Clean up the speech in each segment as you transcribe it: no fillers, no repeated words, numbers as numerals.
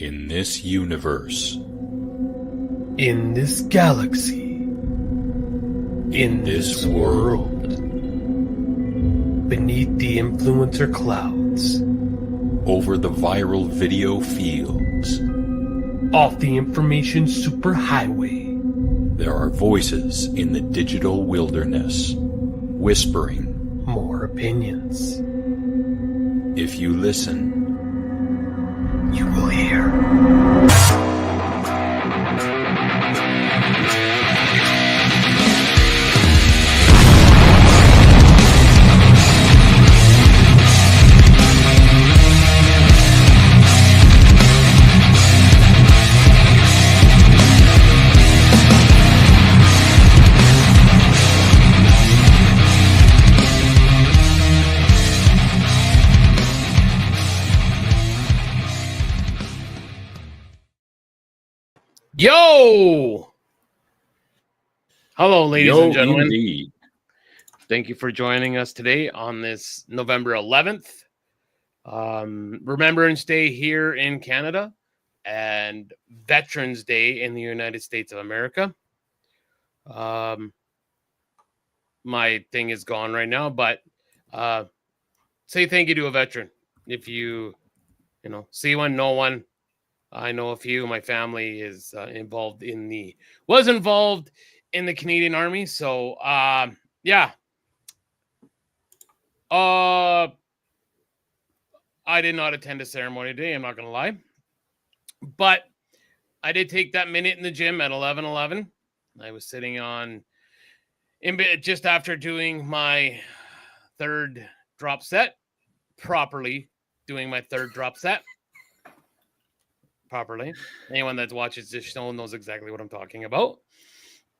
In this universe, in this galaxy, in this world, beneath the influencer clouds, over the viral video fields, off the information superhighway, there are voices in the digital wilderness, whispering more opinions. If you listen, you will hear. Yo! Hello, ladies and gentlemen. Indeed. Thank you for joining us today on this November 11th. Remembrance Day here in Canada and Veterans Day in the United States of America. My thing is gone right now, but say thank you to a veteran. If you see one, know one. I know a few. My family is involved in the Canadian Army. So, yeah. I did not attend a ceremony today. I'm not going to lie. But I did take that minute in the gym at 11:11. I was sitting just after doing my third drop set, properly doing my third drop set. Properly. Anyone that watches this show knows exactly what I'm talking about.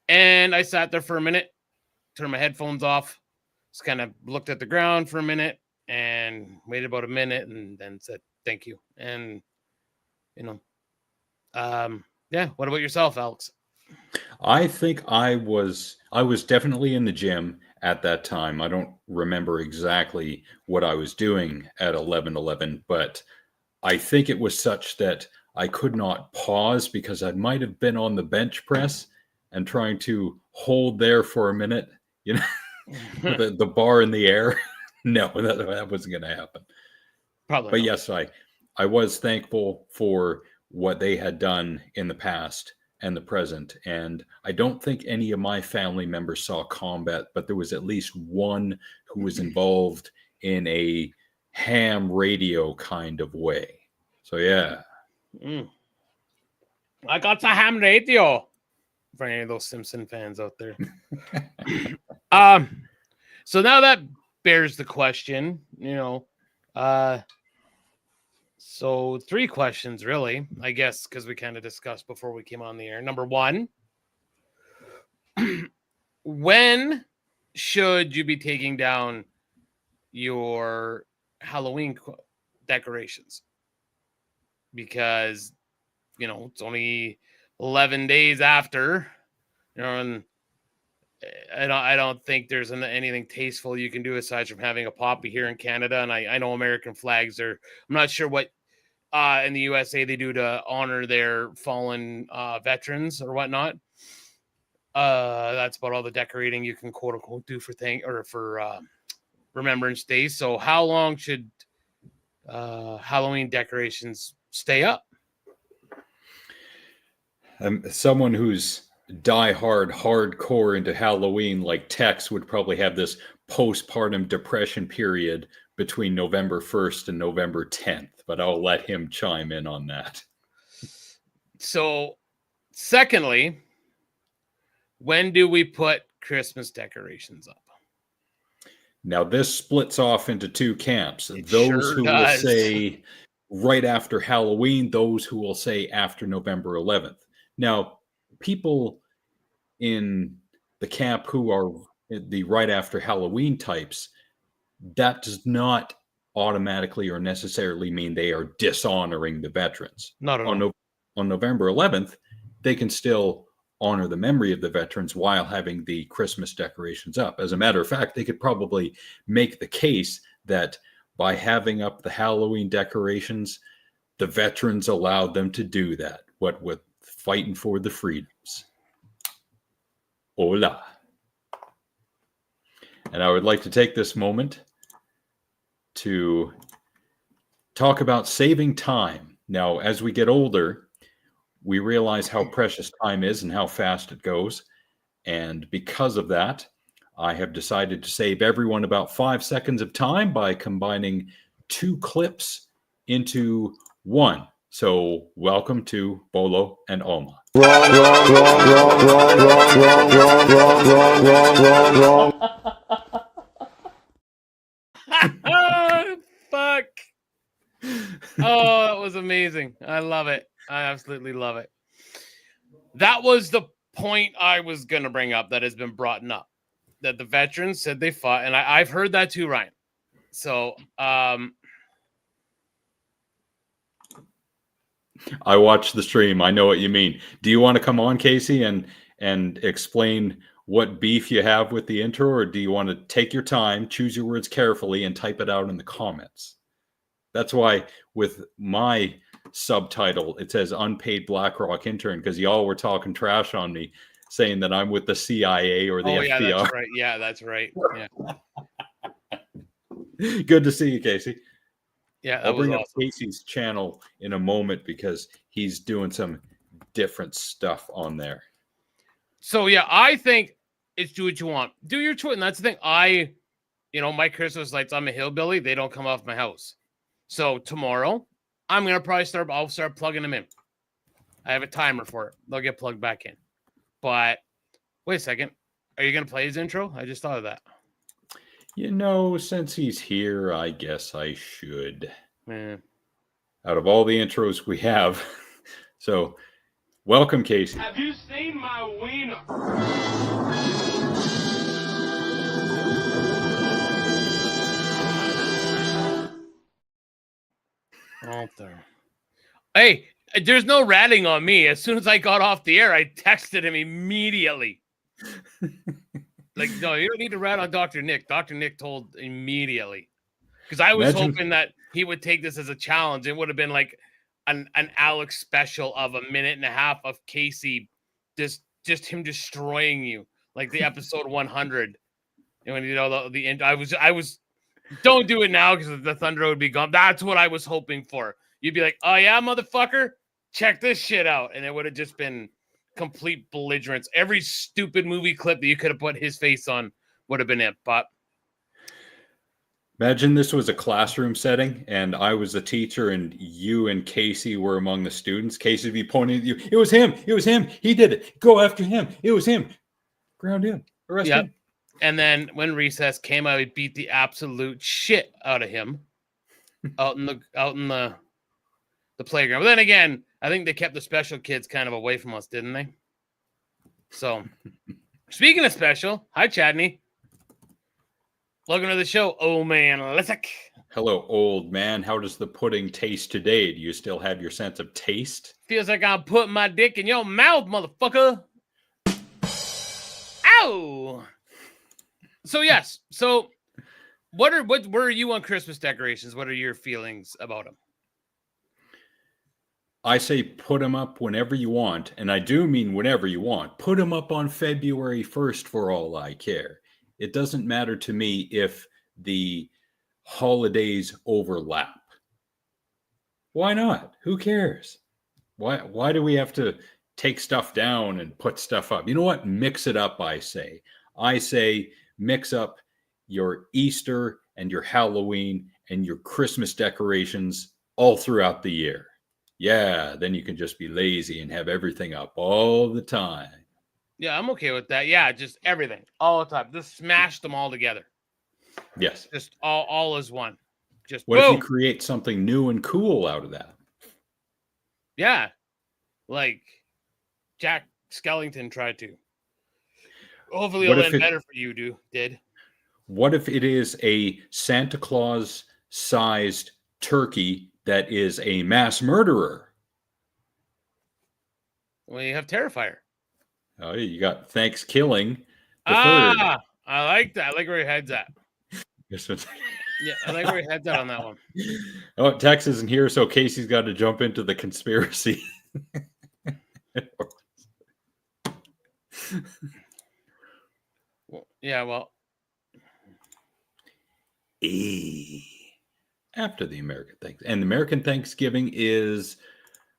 And I sat there for a minute, turned my headphones off, just kind of looked at the ground for a minute and waited about a minute and then said, thank you. And, yeah. What about yourself, Alex? I think I was definitely in the gym at that time. I don't remember exactly what I was doing at 11:11, but I think it was such that I could not pause because I might have been on the bench press and trying to hold there for a minute, the bar in the air. No, that wasn't going to happen. Probably. But not. yes, I was thankful for what they had done in the past and the present. And I don't think any of my family members saw combat, but there was at least one who was involved in a ham radio kind of way. So, yeah. I got the ham radio for any of those Simpson fans out there. So now that bears the question, so 3 questions really, I guess, because we kind of discussed before we came on the air. Number 1, when should you be taking down your Halloween decorations? Because, it's only 11 days after, and I don't think there's anything tasteful you can do aside from having a poppy here in Canada. And I know American flags I'm not sure what in the USA they do to honor their fallen veterans or whatnot. That's about all the decorating you can quote unquote do for Remembrance Day. So how long should Halloween decorations stay up? Someone who's hardcore into Halloween like Tex would probably have this postpartum depression period between November 1st and November 10th, but I'll let him chime in on that. So, secondly, when do we put Christmas decorations up? Now, this splits off into 2 camps. Those who will say right after Halloween, those who will say after November 11th. Now, people in the camp who are the right after Halloween types, that does not automatically or necessarily mean they are dishonoring the veterans. Not at all. On November 11th, they can still honor the memory of the veterans while having the Christmas decorations up. As a matter of fact, they could probably make the case that by having up the Halloween decorations, the veterans allowed them to do that. What with fighting for the freedoms. Hola. And I would like to take this moment to talk about saving time. Now, as we get older, we realize how precious time is and how fast it goes. And because of that, I have decided to save everyone about 5 seconds of time by combining 2 clips into one. So, welcome to Bolo and Alma. Oh, fuck. Oh, that was amazing. I love it. I absolutely love it. That was the point I was going to bring up that has been brought up. That the veterans said they fought. And I've heard that too, Ryan. So, I watched the stream. I know what you mean. Do you want to come on, Casey, and explain what beef you have with the intro, or do you want to take your time, choose your words carefully, and type it out in the comments? That's why with my subtitle, it says unpaid BlackRock intern, because y'all were talking trash on me, saying that I'm with the CIA or the FBI. Yeah, that's right. Yeah, that's right. Yeah. Good to see you, Casey. Yeah, I'll bring up Casey's channel in a moment because he's doing some different stuff on there. So yeah, I think it's do what you want. Do your choice. And that's the thing. My Christmas lights, I'm a hillbilly. They don't come off my house. So tomorrow, I'll start plugging them in. I have a timer for it. They'll get plugged back in. But wait a second. Are you going to play his intro? I just thought of that. Since he's here, I guess I should. Yeah. Out of all the intros we have. So, welcome, Casey. Have you seen my wiener? Oh, there. Hey, there's no ratting on me. As soon as I got off the air, I texted him immediately. Like, no, you don't need to rat on Dr. Nick. Dr. Nick told immediately. Because I was hoping that he would take this as a challenge. It would have been like an Alex special of 1.5 minutes of Casey just him destroying you. Like the episode 100. And when the end, I was don't do it now because the thunder would be gone. That's what I was hoping for. You'd be like, oh yeah, motherfucker, check this shit out. And it would have just been complete belligerence. Every stupid movie clip that you could have put his face on would have been it. But imagine this was a classroom setting and I was the teacher and you and Casey were among the students. Casey would be pointing at you. It was him. It was him. He did it. Go after him. It was him. Ground him. Arrest him. And then when recess came, I would beat the absolute shit out of him out in the playground. But then again, I think they kept the special kids kind of away from us, didn't they? So, speaking of special, hi Chadney. Welcome to the show, old man Lissick. Hello, old man. How does the pudding taste today? Do you still have your sense of taste? Feels like I'm putting my dick in your mouth, motherfucker. Ow! So yes. So what are you on Christmas decorations? What are your feelings about them? I say put them up whenever you want, and I do mean whenever you want. Put them up on February 1st for all I care. It doesn't matter to me if the holidays overlap. Why not? Who cares? Why do we have to take stuff down and put stuff up? You know what? Mix it up, I say. I say mix up your Easter and your Halloween and your Christmas decorations all throughout the year. Yeah, then you can just be lazy and have everything up all the time. Yeah, I'm okay with that. Yeah, just everything all the time. Just smash them all together. Yes. Just all as one. Just what boom. If you create something new and cool out of that? Yeah. Like Jack Skellington tried to. Hopefully it'll end better for you, did. What if it is a Santa Claus sized turkey that is a mass murderer? Well, you have Terrifier. Oh, you got Thanksgiving. I like that. I like where your head's at. Yeah, I like where your head's at on that one. Oh, Tex isn't here, so Casey's got to jump into the conspiracy. Yeah, well, After the American Thanksgiving. And the American Thanksgiving is,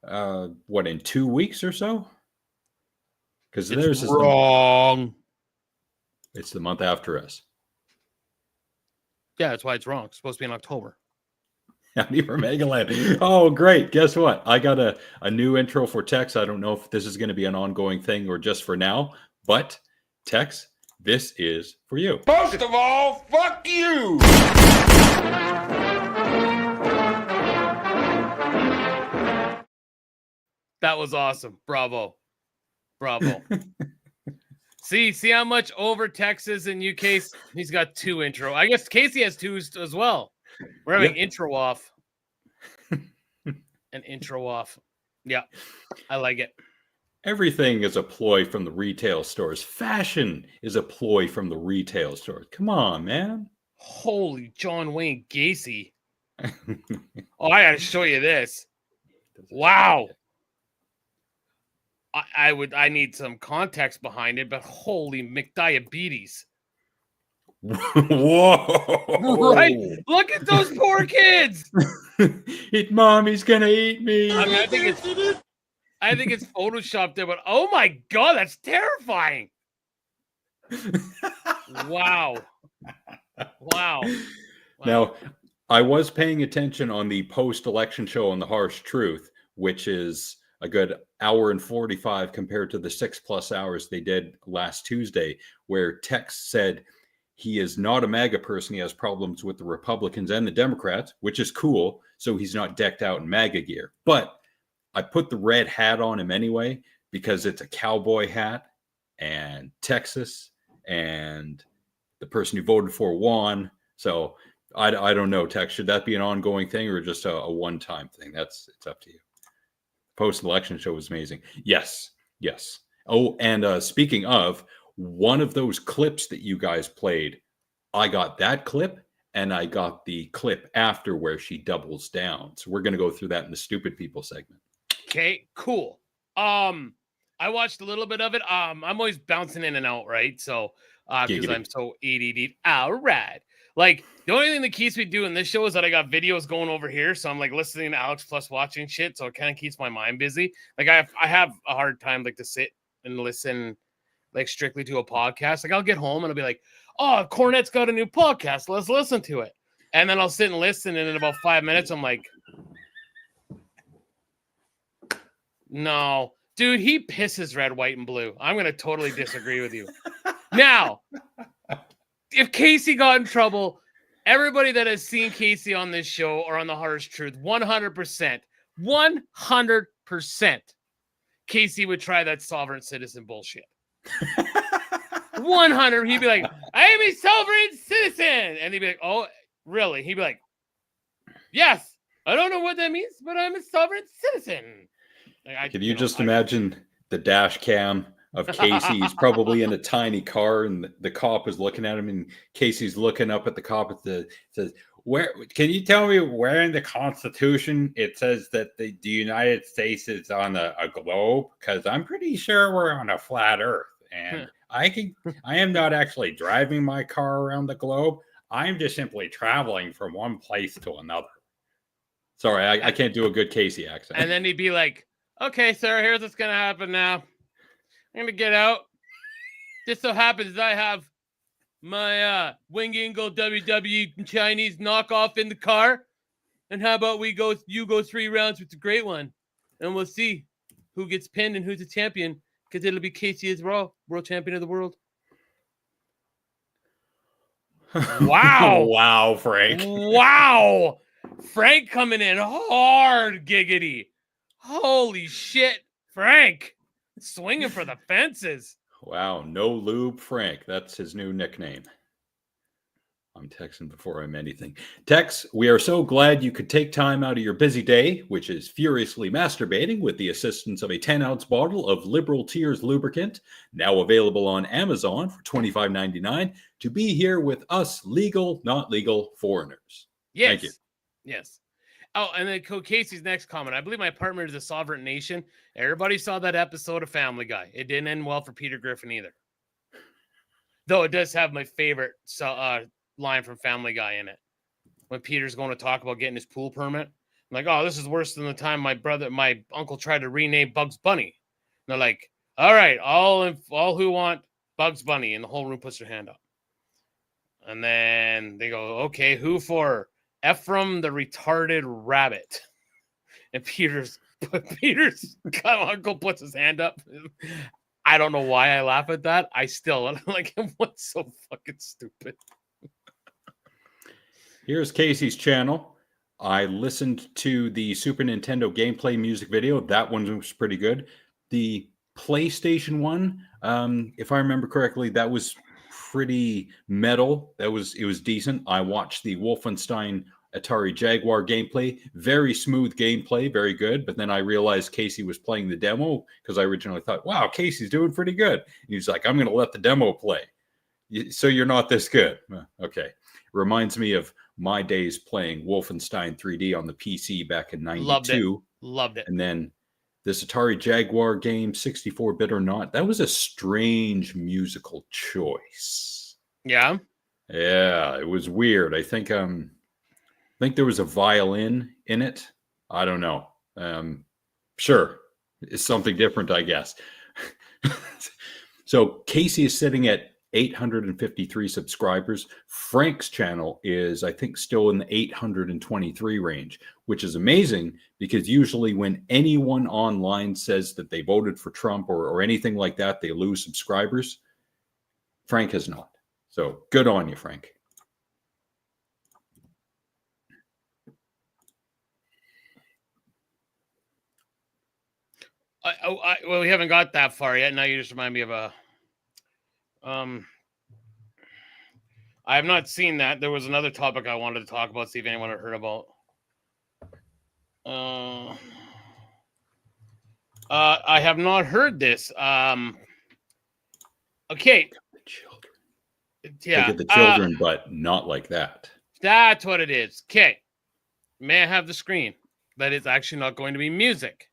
what, in 2 weeks or so? Because theirs is wrong. it's the month after us. Yeah, that's why it's wrong. It's supposed to be in October. Happy for Megaland. Oh, great. Guess what? I got a new intro for Tex. I don't know if this is going to be an ongoing thing or just for now, but Tex, this is for you. First of all, fuck you! That was awesome. Bravo. see how much over Texas and UK. He's got 2 intro. I guess Casey has 2 as well. We're having intro off. An intro off. Yeah, I like it. Everything is a ploy from the retail stores. Fashion is a ploy from the retail stores. Come on, man. Holy John Wayne Gacy. Oh, I gotta show you this. Wow. I need some context behind it, but holy McDiabetes. Whoa. Right? Look at those poor kids. Mommy's gonna eat me. I mean, I think it's photoshopped there, but oh my god, that's terrifying. Wow. Now, I was paying attention on the post-election show on The Harsh Truth, which is a good hour and 45 compared to the 6+ hours they did last Tuesday, where Tex said he is not a MAGA person. He has problems with the Republicans and the Democrats, which is cool. So he's not decked out in MAGA gear. But I put the red hat on him anyway, because it's a cowboy hat, and Texas, and the person who voted for won. So I don't know, Tex, should that be an ongoing thing or just a one-time thing? It's up to you. Post-election show was amazing. Yes. Oh, and speaking of, one of those clips that you guys played, I got that clip, and I got the clip after where she doubles down. So we're going to go through that in the Stupid People segment. Okay, cool. I watched a little bit of it. I'm always bouncing in and out, right? So, because I'm so ADD. All right. Like, the only thing that keeps me doing this show is that I got videos going over here. So I'm like listening to Alex plus watching shit. So it kind of keeps my mind busy. Like I have a hard time like to sit and listen like strictly to a podcast. Like I'll get home and I'll be like, oh, Cornette's got a new podcast. Let's listen to it. And then I'll sit and listen. And in about 5 minutes, I'm like, no, dude, he pisses red, white, and blue. I'm going to totally disagree with you. Now, if Casey got in trouble, everybody that has seen Casey on this show or on The Harsh Truth, 100%, Casey would try that sovereign citizen bullshit. 100. He'd be like, I am a sovereign citizen. And he'd be like, oh, really? He'd be like, yes, I don't know what that means, but I'm a sovereign citizen. Like, Can you just imagine the dash cam of Casey? He's probably in a tiny car, and the cop is looking at him, and Casey's looking up at the cop at says, "Where? Can you tell me where in the Constitution it says that the United States is on a globe? Because I'm pretty sure we're on a flat Earth, and I am not actually driving my car around the globe. I'm just simply traveling from one place to another." Sorry, I can't do a good Casey accent. And then he'd be like, okay, sir, here's what's going to happen now. I'm going to get out. Just so happens I have my Wing Ingle WWE Chinese knockoff in the car. And how about you go 3 rounds with the great one. And we'll see who gets pinned and who's the champion. Because it'll be Casey as world champion of the world. Wow. Wow, Frank. Wow. Frank coming in hard, giggity. Holy shit, Frank. Swinging for the fences. Wow, no lube Frank. That's his new nickname. I'm texting before I'm anything. Tex, we are so glad you could take time out of your busy day, which is furiously masturbating, with the assistance of a 10-ounce bottle of Liberal Tears lubricant, now available on Amazon for $25.99, to be here with us legal, not legal foreigners. Yes. Thank you. Yes. Oh, and then Casey's next comment. I believe my partner is a sovereign nation. Everybody saw that episode of Family Guy. It didn't end well for Peter Griffin either. Though it does have my favorite line from Family Guy in it. When Peter's going to talk about getting his pool permit. I'm like, oh, this is worse than the time my uncle tried to rename Bugs Bunny. And they're like, all right, all who want Bugs Bunny. And the whole room puts their hand up. And then they go, okay, who for Ephraim the retarded rabbit? And Peter's uncle puts his hand up. I don't know why I laugh at that. I still like, what's so fucking stupid? Here's Casey's channel. I listened to the Super Nintendo gameplay music video. That one was pretty good. The PlayStation one, if I remember correctly, that was pretty metal. It was decent. I watched the Wolfenstein Atari Jaguar gameplay. Very smooth gameplay, very good. But then I realized Casey was playing the demo because I originally thought, wow, Casey's doing pretty good. And he's like, I'm going to let the demo play. So you're not this good. Okay. Reminds me of my days playing Wolfenstein 3D on the PC back in 92. Loved it. And then this Atari Jaguar game, 64-bit or not, that was a strange musical choice. Yeah? Yeah, it was weird. I think there was a violin in it. I don't know. Sure. It's something different, I guess. So Casey is sitting at 853 subscribers. Frank's channel is, I think, still in the 823 range, which is amazing because usually when anyone online says that they voted for Trump or anything like that, they lose subscribers. Frank has not. So good on you, Frank. Well, we haven't got that far yet. Now you just remind me of a... I have not seen that. There was another topic I wanted to talk about, see if anyone had heard about. I have not heard this. Okay. The children. Yeah. Think of the children, but not like that. That's what it is. Okay. May I have the screen? That is actually not going to be music.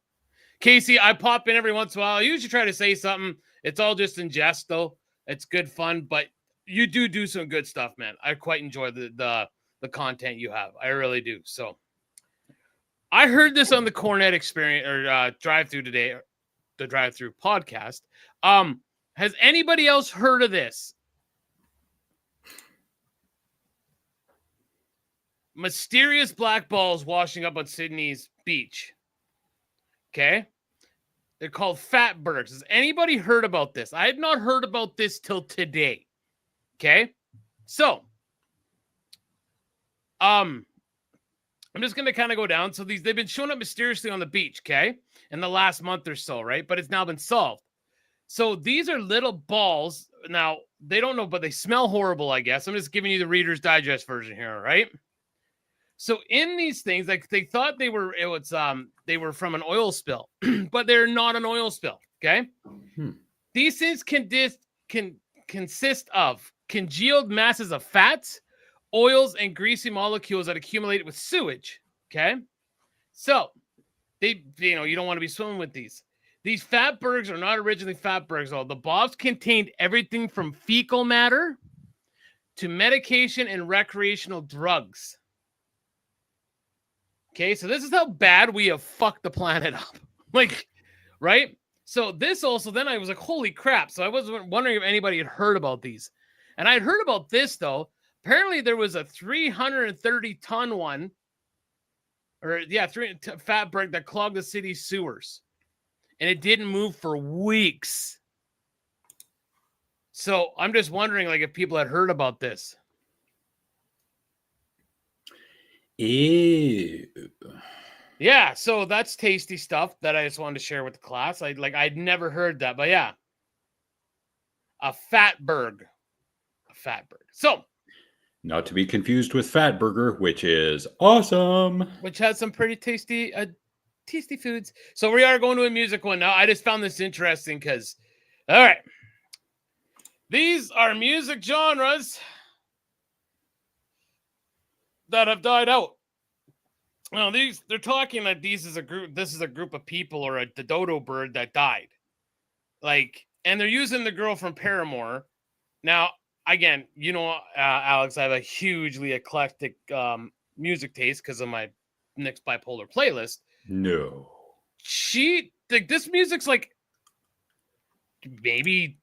Casey, I pop in every once in a while. I usually try to say something. It's all just in jest, though. It's good fun, but you do some good stuff, man. I quite enjoy the content you have. I really do. So I heard this on the Cornet Experience or drive-through today, the drive-through podcast. Has anybody else heard of this? Mysterious black balls washing up on Sydney's beach. Okay. They're called fatbergs. Has anybody heard about this? I had not heard about this till today. Okay. So, I'm just going to kind of go down. So they've been showing up mysteriously on the beach. Okay. In the last month or so, right? But it's now been solved. So these are little balls. Now they don't know, but they smell horrible, I guess. I'm just giving you the Reader's Digest version here. Right. So in these things, like they thought they were from an oil spill, but they're not an oil spill. Okay. These things can consist of congealed masses of fats, oils, and greasy molecules that accumulate with sewage. Okay. So you don't want to be swimming with these. These fatbergs are not originally fatbergs. The balls contained everything from fecal matter to medication and recreational drugs. Okay, so this is how bad we have fucked the planet up. Like, right? So this also, then I was like, holy crap. So I was wondering if anybody had heard about these. And I had heard about this, though. Apparently there was a 330-ton one. Fatberg that clogged the city's sewers. And it didn't move for weeks. So I'm just wondering, like, if people had heard about this. Ew. Yeah, so that's tasty stuff that I just wanted to share with the class. I'd never heard that, but yeah. A fatberg. So Not to be confused with Fatburger, which is awesome. which has some pretty tasty foods. So we are going to a music one now. I just found this interesting because, all right, these are music genres that have died out. Now they're talking that this is a group of people or the dodo bird that died. Like, and they're using the girl from Paramore. Now, again, Alex, I have a hugely eclectic music taste because of my next bipolar playlist. No. This music's like maybe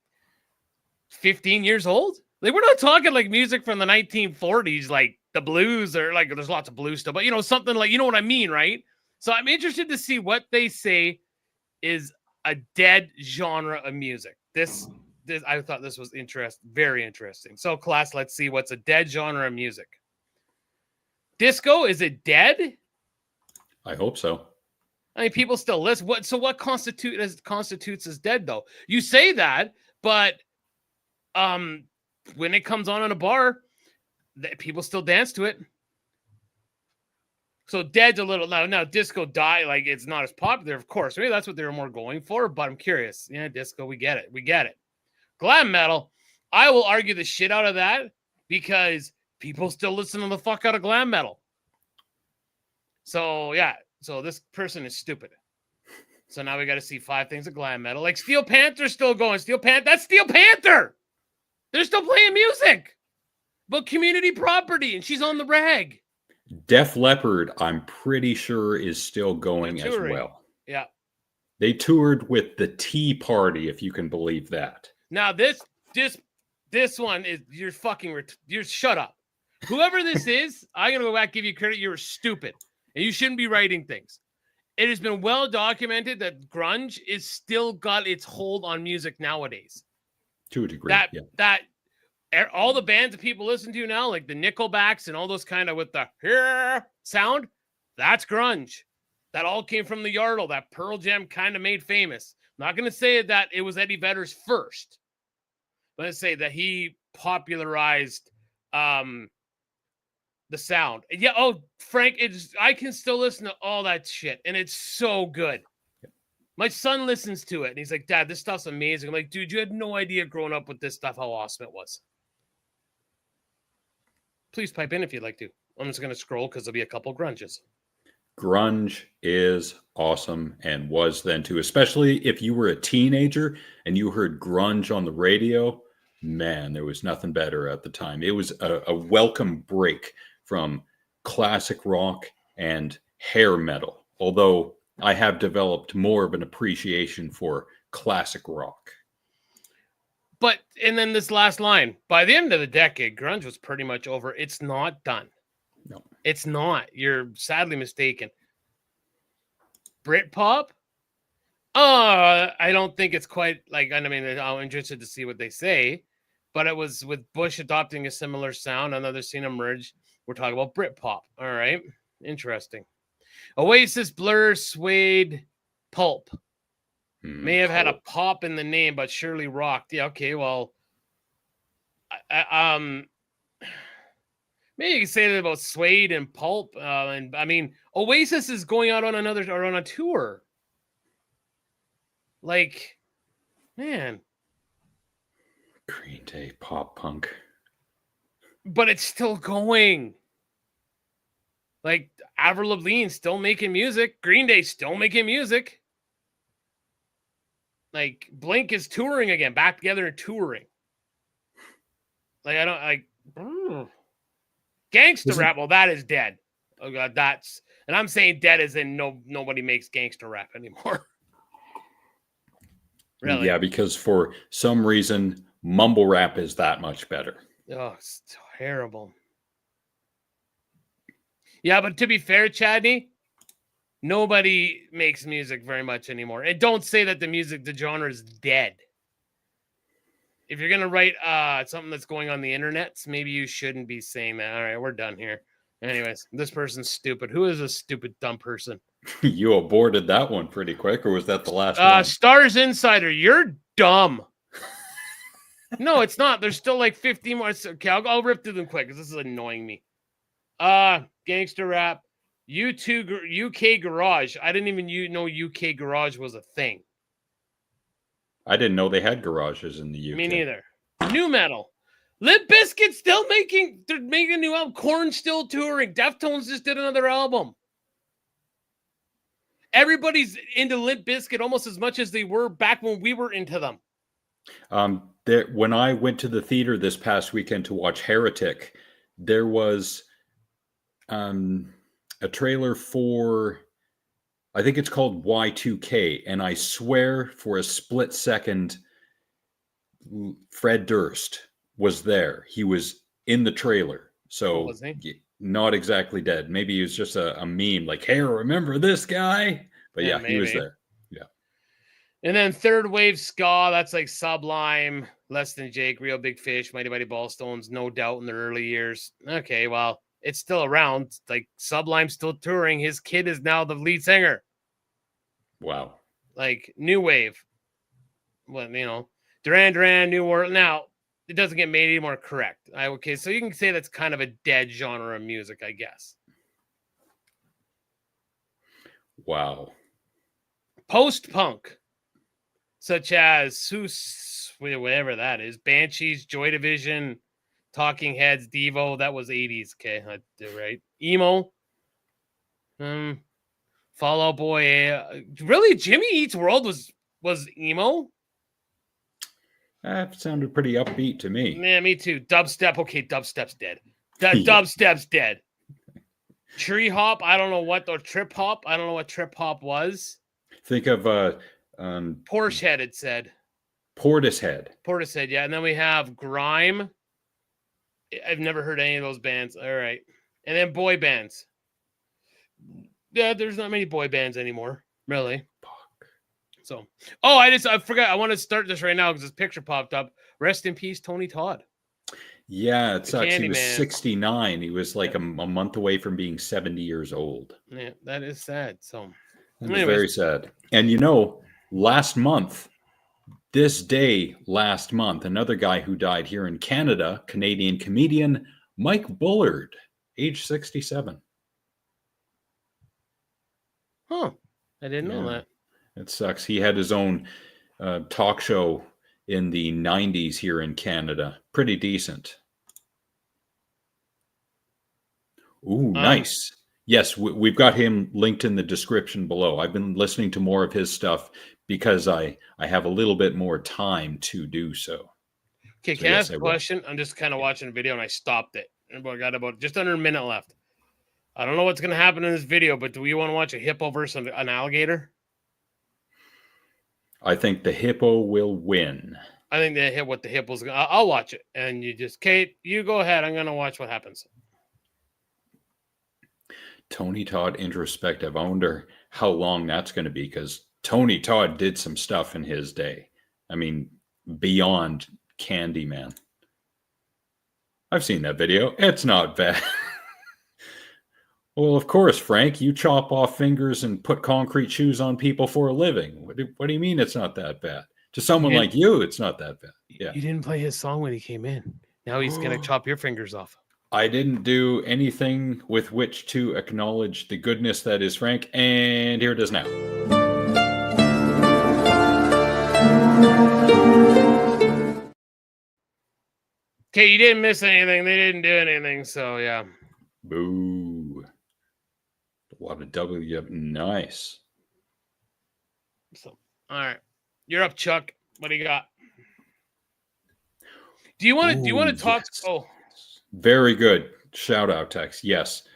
15 years old. Like, we're not talking like music from the 1940s, like the blues, or like there's lots of blues stuff, but something like, you know what I mean, right? So I'm interested to see what they say is a dead genre of music. This I thought this was very interesting. So, class, let's see what's a dead genre of music. Disco, is it dead? I hope so. I mean, people still listen. What constitutes as dead, though? You say that, but when it comes on in a bar, people still dance to it. So dead's a little now. Disco die, like it's not as popular, of course. Maybe that's what they were more going for. But I'm curious. Yeah, disco, we get it. Glam metal, I will argue the shit out of that because people still listen to the fuck out of glam metal. So yeah, so this person is stupid. So now we got to see 5 things of glam metal. Like Steel Panther's still going. That's Steel Panther. They're still playing music, but community property, and she's on the rag. Def Leppard, I'm pretty sure, is still going as well. Yeah. They toured with the Tea Party, if you can believe that. Now this one is you're shut up. Whoever this is, I'm gonna go back and give you credit. You're stupid, and you shouldn't be writing things. It has been well documented that grunge is still got its hold on music nowadays. To a degree, that all the bands that people listen to now, like the Nickelbacks and all those kind of with the here sound, that's grunge. That all came from the Yardle that Pearl Jam kind of made famous. I'm not going to say that it was Eddie Vedder's first. Let's say that he popularized the sound. Yeah. Oh, Frank, I can still listen to all that shit, and it's so good. My son listens to it, and he's like, Dad, this stuff's amazing. I'm like, dude, you had no idea growing up with this stuff how awesome it was. Please pipe in if you'd like to. I'm just going to scroll because there'll be a couple grunges. Grunge is awesome and was then too, especially if you were a teenager and you heard grunge on the radio. Man, there was nothing better at the time. It was a welcome break from classic rock and hair metal, although I have developed more of an appreciation for classic rock. But, and then this last line, by the end of the decade, grunge was pretty much over. It's not done. No. It's not. You're sadly mistaken. Britpop? I don't think it's quite like, I mean, I'm interested to see what they say, but it was with Bush adopting a similar sound, another scene emerged. We're talking about Britpop. All right. Interesting. Oasis, Blur, Suede, Pulp. May have had a pop in the name, but surely rocked. Yeah, okay, well, maybe you can say that about Suede and Pulp. And I mean, Oasis is going out on on a tour. Like, man. Green Day, pop punk. But it's still going. Like, Avril Lavigne still making music. Green Day still making music. Like, Blink is touring again, back together and touring. Like, I don't like gangster rap. Well, that is dead. Oh God, and I'm saying dead as in nobody makes gangster rap anymore. Really? Yeah, because for some reason, mumble rap is that much better. Oh, it's terrible. Yeah, but to be fair, Chadney, nobody makes music very much anymore. And don't say that the genre is dead. If you're going to write something that's going on the internet, maybe you shouldn't be saying that. All right, we're done here. Anyways, this person's stupid. Who is a stupid, dumb person? You aborted that one pretty quick, or was that the last one? Stars Insider, you're dumb. No, it's not. There's still like 50 more. Okay, I'll rip through them quick because this is annoying me. Gangster rap, UK Garage. I didn't even know UK Garage was a thing. I didn't know they had garages in the UK. Me neither. New metal. Limp Bizkit still making. They're making a new album. Korn still touring. Deftones just did another album. Everybody's into Limp Bizkit almost as much as they were back when we were into them. When I went to the theater this past weekend to watch Heretic, there was a trailer for, I think it's called Y2K, and I swear for a split second, Fred Durst was there. He was in the trailer. So Was he? Not exactly dead. Maybe he was just a meme like, hey, remember this guy? But yeah, he was maybe. there. Yeah. And then third wave ska, that's like Sublime, Less Than Jake, Real Big Fish, Mighty Mighty Ballstones, No Doubt in their early years. Okay, well, it's still around. Like Sublime's still touring. His kid is now the lead singer. Wow. Like new wave. Well, Duran Duran, New World. Now, it doesn't get made any more correct. Okay, so you can say that's kind of a dead genre of music, I guess. Wow. Post-punk, such as whatever that is, Banshees, Joy Division, Talking Heads, Devo, that was 80s. Okay, I did right. Emo, Fall Out Boy. Really, Jimmy Eats World was emo? That sounded pretty upbeat to me. Yeah, me too. Dubstep. Okay, dubstep's dead. Dubstep's dead. Tree hop. I don't know what. Or trip hop. I don't know what trip hop was. Think of Porsche Head, it said. Portishead. Yeah. And then we have grime. I've never heard any of those bands. All right. And then boy bands. Yeah, there's not many boy bands anymore, really. So, I forgot. I want to start this right now because this picture popped up. Rest in peace, Tony Todd. Yeah, it sucks. He was Candyman. 69. He was like a month away from being 70 years old. Yeah, that is sad. So, Anyways, very sad. And last month, another guy who died here in Canada, Canadian comedian Mike Bullard, age 67. Huh. I didn't know that. It sucks. He had his own talk show in the 90s here in Canada. Pretty decent. Ooh, nice. Yes, we've got him linked in the description below. I've been listening to more of his stuff because I have a little bit more time to do so. Okay, can I ask a question? I'm just kind of watching a video and I stopped it. I got about just under a minute left. I don't know what's going to happen in this video, but do we want to watch a hippo versus an alligator? I think the hippo will win. I think the hippo's going to... I'll watch it. And Kate, you go ahead. I'm going to watch what happens. Tony Todd introspective. I wonder how long that's going to be because Tony Todd did some stuff in his day. I mean, beyond Candyman. I've seen that video. It's not bad. Well, of course, Frank, you chop off fingers and put concrete shoes on people for a living. What do you mean it's not that bad? To someone like you, it's not that bad. Yeah. You didn't play his song when he came in. Now he's going to chop your fingers off. I didn't do anything with which to acknowledge the goodness that is Frank, and here it is now. Okay, you didn't miss anything. They didn't do anything, so yeah. Boo. A lot of W. Nice. So, all right. You're up, Chuck. What do you got? Do you want to talk? Yes. Oh. Very good. Shout out, Tex. Yes.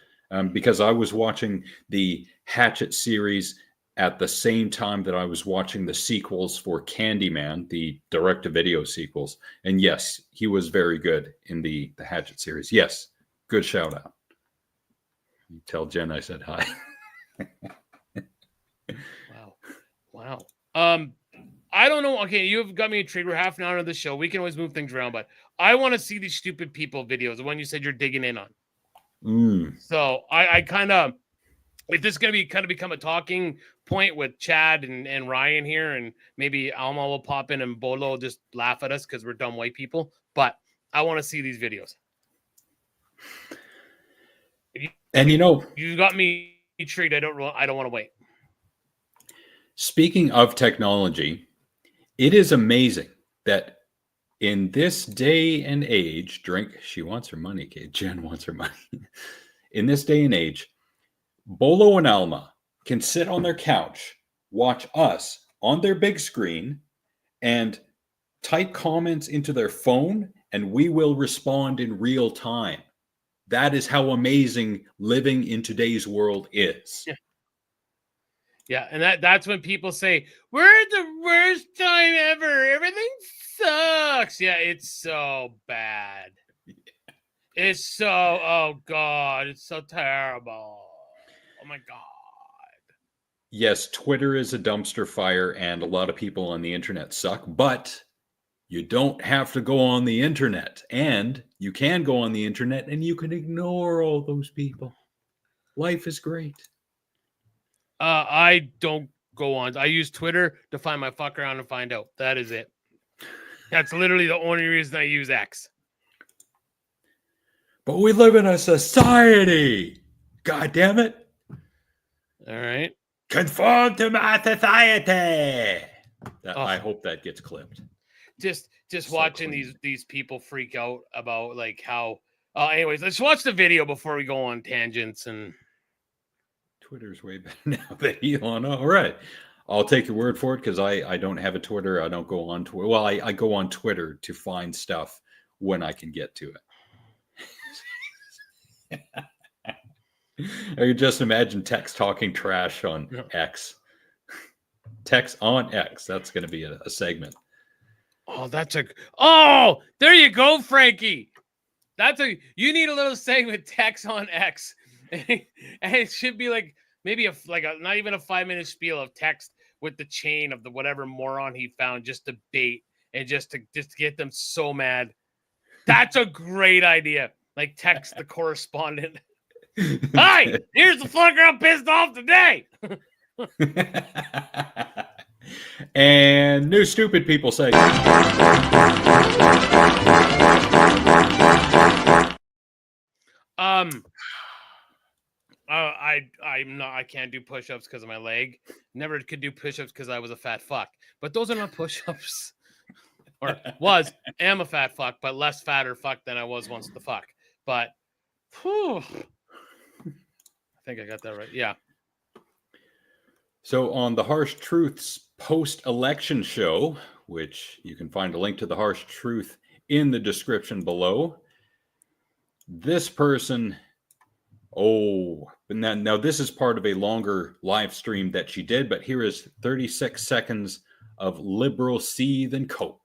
Because I was watching the Hatchet series at the same time that I was watching the sequels for Candyman, the direct-to-video sequels. And yes, he was very good in the Hatchet series. Yes. Good shout out. Tell Jen I said hi. Wow. I don't know. Okay, you've got me intrigued. We're half an hour into the show. We can always move things around, but I want to see these stupid people videos, the one you said you're digging in on. So I kind of if this is going to be kind of become a talking point with Chad and Ryan here, and maybe Alma will pop in and Bolo will just laugh at us because we're dumb white people. But I want to see these videos. And You got me intrigued. I don't want to wait. speaking of technology, it is amazing that in this day and age, she wants her money, Kate. Jen wants her money. In this day and age, Bolo and Alma can sit on their couch, watch us on their big screen, and type comments into their phone, and we will respond in real time. That is how amazing living in today's world is. Yeah, and that's when people say, we're the worst time ever. Everything sucks. Yeah, it's so bad. It's so, oh God, it's so terrible. Oh my God. Yes, Twitter is a dumpster fire, and a lot of people on the internet suck, but you don't have to go on the internet. And you can go on the internet and you can ignore all those people. Life is great. I don't go on. I use Twitter to find my fuck around and find out. That is it. That's literally the only reason I use X. But we live in a society. God damn it. All right. Conform to my society. I hope that gets clipped. Just watching these people freak out about like how. Anyways, let's watch the video before we go on tangents. And Twitter's way better now than Elon. All right. I'll take your word for it because I don't have a Twitter. I don't go on Twitter. Well, I go on Twitter to find stuff when I can get to it. I can just imagine Tex talking trash on X. Tex on X. That's going to be a segment. Oh, there you go, Frankie. You need a little segment, Tex on X. And it should be like maybe not even a 5-minute spiel of text with the chain of the whatever moron he found just to bait and just to get them so mad. That's a great idea. Like text the correspondent. Hi, here's the fucker I'm pissed off today. And new stupid people say. I can't do push-ups because of my leg. Never could do push-ups because I was a fat fuck. But those are not push-ups. Am a fat fuck, but less fatter fuck than I was once the fuck. But I think I got that right. Yeah. So on the Harsh Truths post-election show, which you can find a link to the Harsh Truth in the description below, this person, now this is part of a longer live stream that she did, but here is 36 seconds of liberal seethe and cope.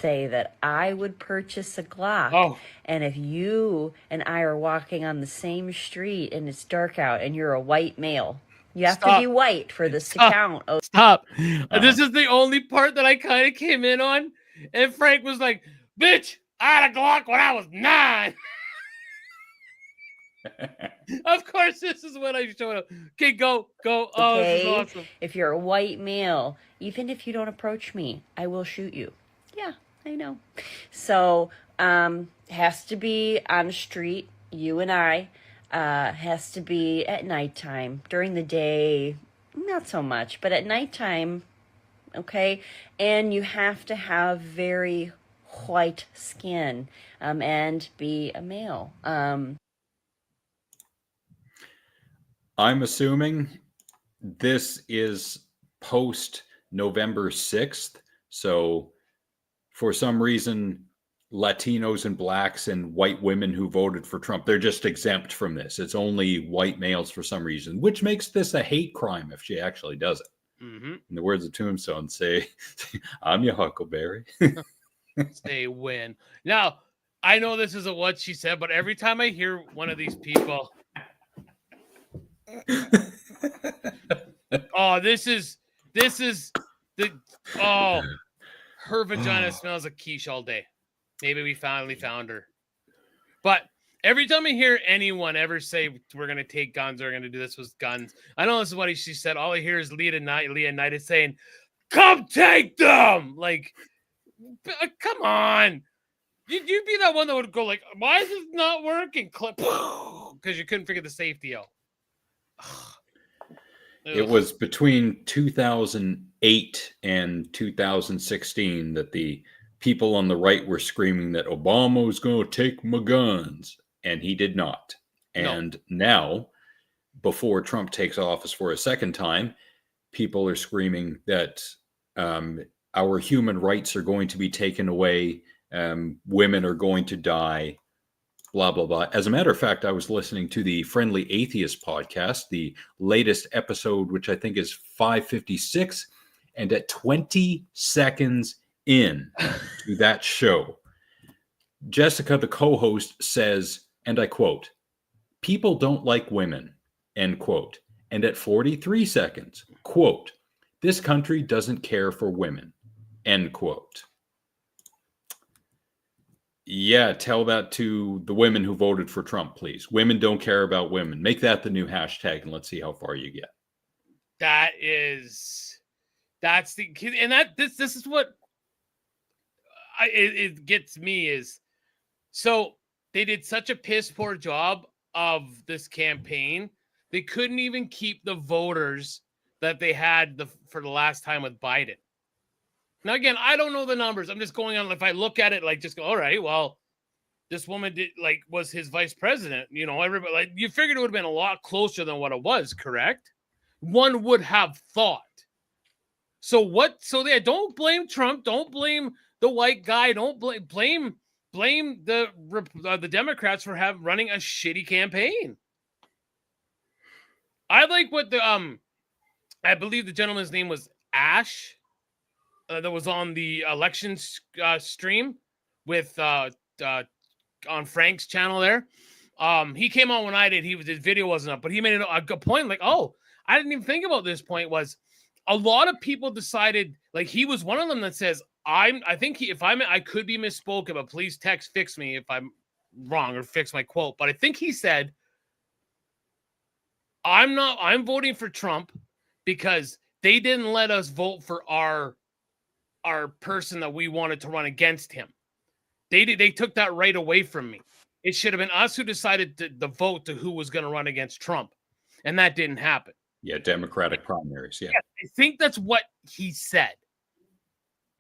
Say that I would purchase a Glock, and if you and I are walking on the same street and it's dark out and you're a white male, you have to be white for this to count. Stop. This is the only part that I kind of came in on, and Frank was like, bitch, I had a Glock when I was 9. Of course, this is when I showed up. Okay, go. Oh, this is awesome. If you're a white male, even if you don't approach me, I will shoot you. Yeah, I know. So, has to be on the street, you and I. Has to be at nighttime. During the day, not so much, but at nighttime, okay? And you have to have very white skin, and be a male. I'm assuming this is post November 6th. So for some reason, Latinos and blacks and white women who voted for Trump, they're just exempt from this. It's only white males for some reason, which makes this a hate crime if she actually does it. Mm-hmm. In the words of Tombstone, say, I'm your Huckleberry. Say when. Now, I know this isn't what she said, but every time I hear one of these people, this is her vagina smells like quiche all day. Maybe we finally found her. But Every time I hear anyone ever say we're going to take guns, we're going to do this with guns, I know this is what she said. All I hear is Leah Knight is saying, "Come take them!" Like, come on. You'd be that one that would go like, "Why is this not working?" Clip, because you couldn't figure the safety out. It was between 2008 and 2016 that the people on the right were screaming that Obama was going to take my guns, and he did not. And now, before Trump takes office for a second time, people are screaming that our human rights are going to be taken away, women are going to die, blah, blah, blah. As a matter of fact, I was listening to the Friendly Atheist podcast, the latest episode, which I think is 556. And at 20 seconds in to that show, Jessica, the co-host, says, and I quote, "People don't like women," end quote. And at 43 seconds, quote, "This country doesn't care for women," end quote. Yeah, tell that to the women who voted for Trump, please. Women don't care about women. Make that the new hashtag, and let's see how far you get. This is what it gets me is, so they did such a piss poor job of this campaign. They couldn't even keep the voters that they had for the last time with Biden. Now, again, I don't know the numbers. I'm just going on. If I look at it, like, just go, all right, well, this woman was his vice president. You know, everybody, like, you figured it would have been a lot closer than what it was, correct? One would have thought. So don't blame Trump. Don't blame the white guy. Don't blame the Democrats for running a shitty campaign. I like what I believe the gentleman's name was Ash. That was on the election stream with on Frank's channel there. He came on when I did. His video wasn't up, but he made a good point. Like, oh, I didn't even think about this point. Was a lot of people decided, like, he was one of them that says, I could be misspoken, but please fix me if I'm wrong or fix my quote. But I think he said, I'm voting for Trump because they didn't let us vote for our person that we wanted to run against him. They took that right away from me. It should have been us who decided the vote to who was going to run against Trump. And that didn't happen. Yeah, Democratic primaries. Yeah. I think that's what he said.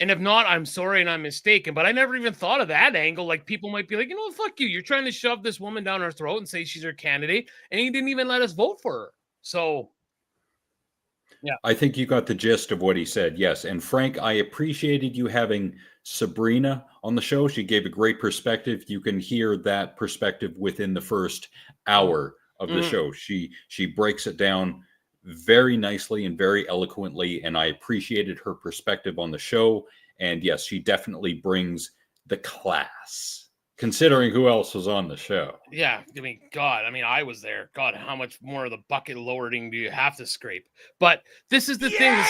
And if not, I'm sorry and I'm mistaken. But I never even thought of that angle. Like, people might be like, you know, fuck you. You're trying to shove this woman down our throat and say she's our candidate. And he didn't even let us vote for her. So, yeah. I think you got the gist of what he said. Yes. And Frank, I appreciated you having Sabrina on the show. She gave a great perspective. You can hear that perspective within the first hour of the show. She breaks it down very nicely and very eloquently, and I appreciated her perspective on the show. And yes, she definitely brings the class, considering who else was on the show. Yeah, I mean, God, I was there. God, how much more of the bucket lowering do you have to scrape? But this is the thing.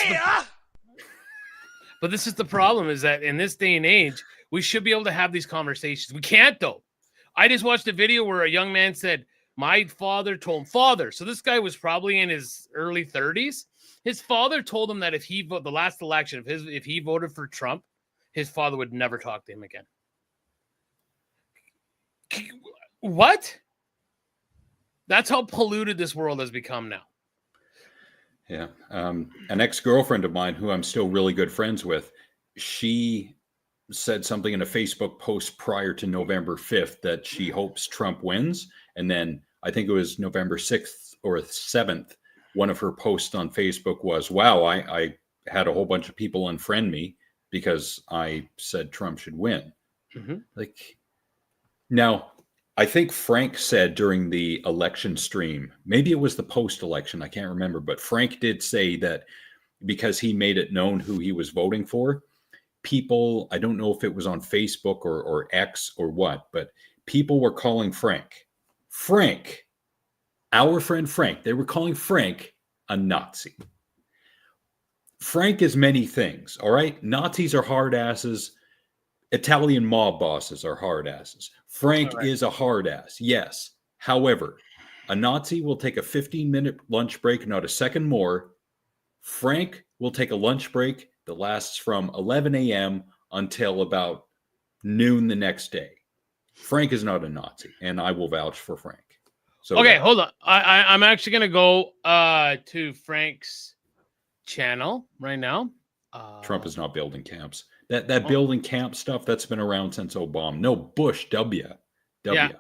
But this is the problem, is that in this day and age, we should be able to have these conversations. We can't, though. I just watched a video where a young man said, my father told him, so this guy was probably in his early 30s. His father told him that if he voted the last election, if he voted for Trump, his father would never talk to him again. What? That's how polluted this world has become now. Yeah. An ex-girlfriend of mine who I'm still really good friends with, she said something in a Facebook post prior to November 5th that she hopes Trump wins. And then I think it was November 6th or 7th, one of her posts on Facebook was, wow, I had a whole bunch of people unfriend me because I said Trump should win. Mm-hmm. Like, now, I think Frank said during the election stream, maybe it was the post-election, I can't remember, but Frank did say that because he made it known who he was voting for, people, I don't know if it was on Facebook or X or what, but people were calling Frank, our friend Frank, they were calling Frank a Nazi. Frank is many things, all right? Nazis are hard asses. Italian mob bosses are hard asses. Frank All right. is a hard ass, yes. However, a Nazi will take a 15-minute lunch break, not a second more. Frank will take a lunch break that lasts from 11 a.m. until about noon the next day. Frank is not a Nazi, and I will vouch for Frank. So Okay, yeah. hold on. I'm actually gonna go to Frank's channel right now. Trump is not building camps. That building camp stuff, that's been around since Obama. No, Bush, W. Yeah.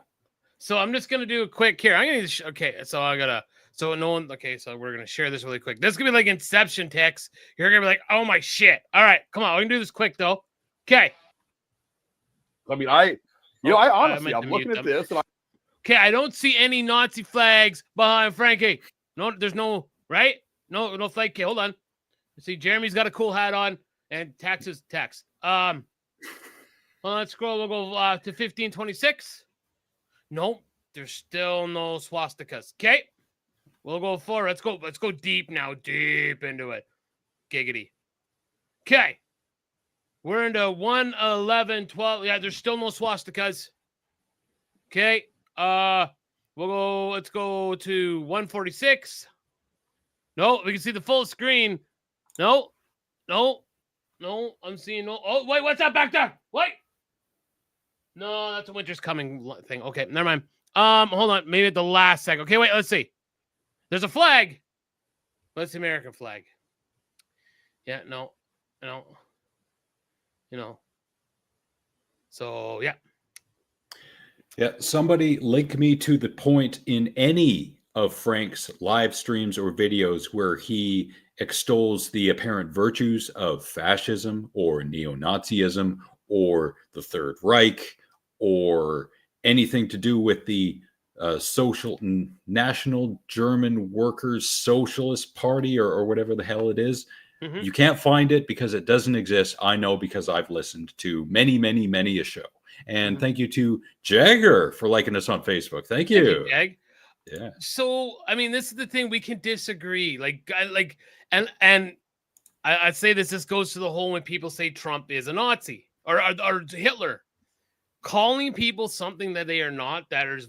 So I'm just gonna do a quick here. I'm gonna okay. So I gotta. So no one. Okay. So we're gonna share this really quick. This is gonna be like Inception text. You're gonna be like, oh my shit. All right, come on. We can do this quick though. Okay. I mean, I honestly, meant I'm to looking mute at them. this and Okay, I don't see any Nazi flags behind Frankie. No, there's no right. No flag. Okay, hold on. See, Jeremy's got a cool hat on and taxes text. Well, let's scroll. We'll go to 1526. Nope, there's still no swastikas. Okay, we'll go forward. Let's go deep now, deep into it. Giggity. Okay, we're into 1, 11, 12. Yeah, there's still no swastikas. Okay, we'll go. Let's go to 146. No, we can see the full screen. No. I'm seeing no. Oh, wait, what's that back there? Wait. No, that's a winter's coming thing. Okay, never mind. Hold on. Maybe at the last second. Okay, wait, let's see. There's a flag. What's the American flag? Yeah, no. So, yeah. Yeah, somebody link me to the point in any of Frank's live streams or videos where he extols the apparent virtues of fascism or neo-Nazism or the Third Reich or anything to do with the National German Workers Socialist Party or whatever the hell it is. Mm-hmm. You can't find it because it doesn't exist. I know because I've listened to many a show. And thank you to Jagger for liking us on Facebook. Thank you. Jag. Yeah. So, I mean, this is the thing. We can disagree. And I'd say this goes to the whole when people say Trump is a Nazi or Hitler. Calling people something that they are not, that is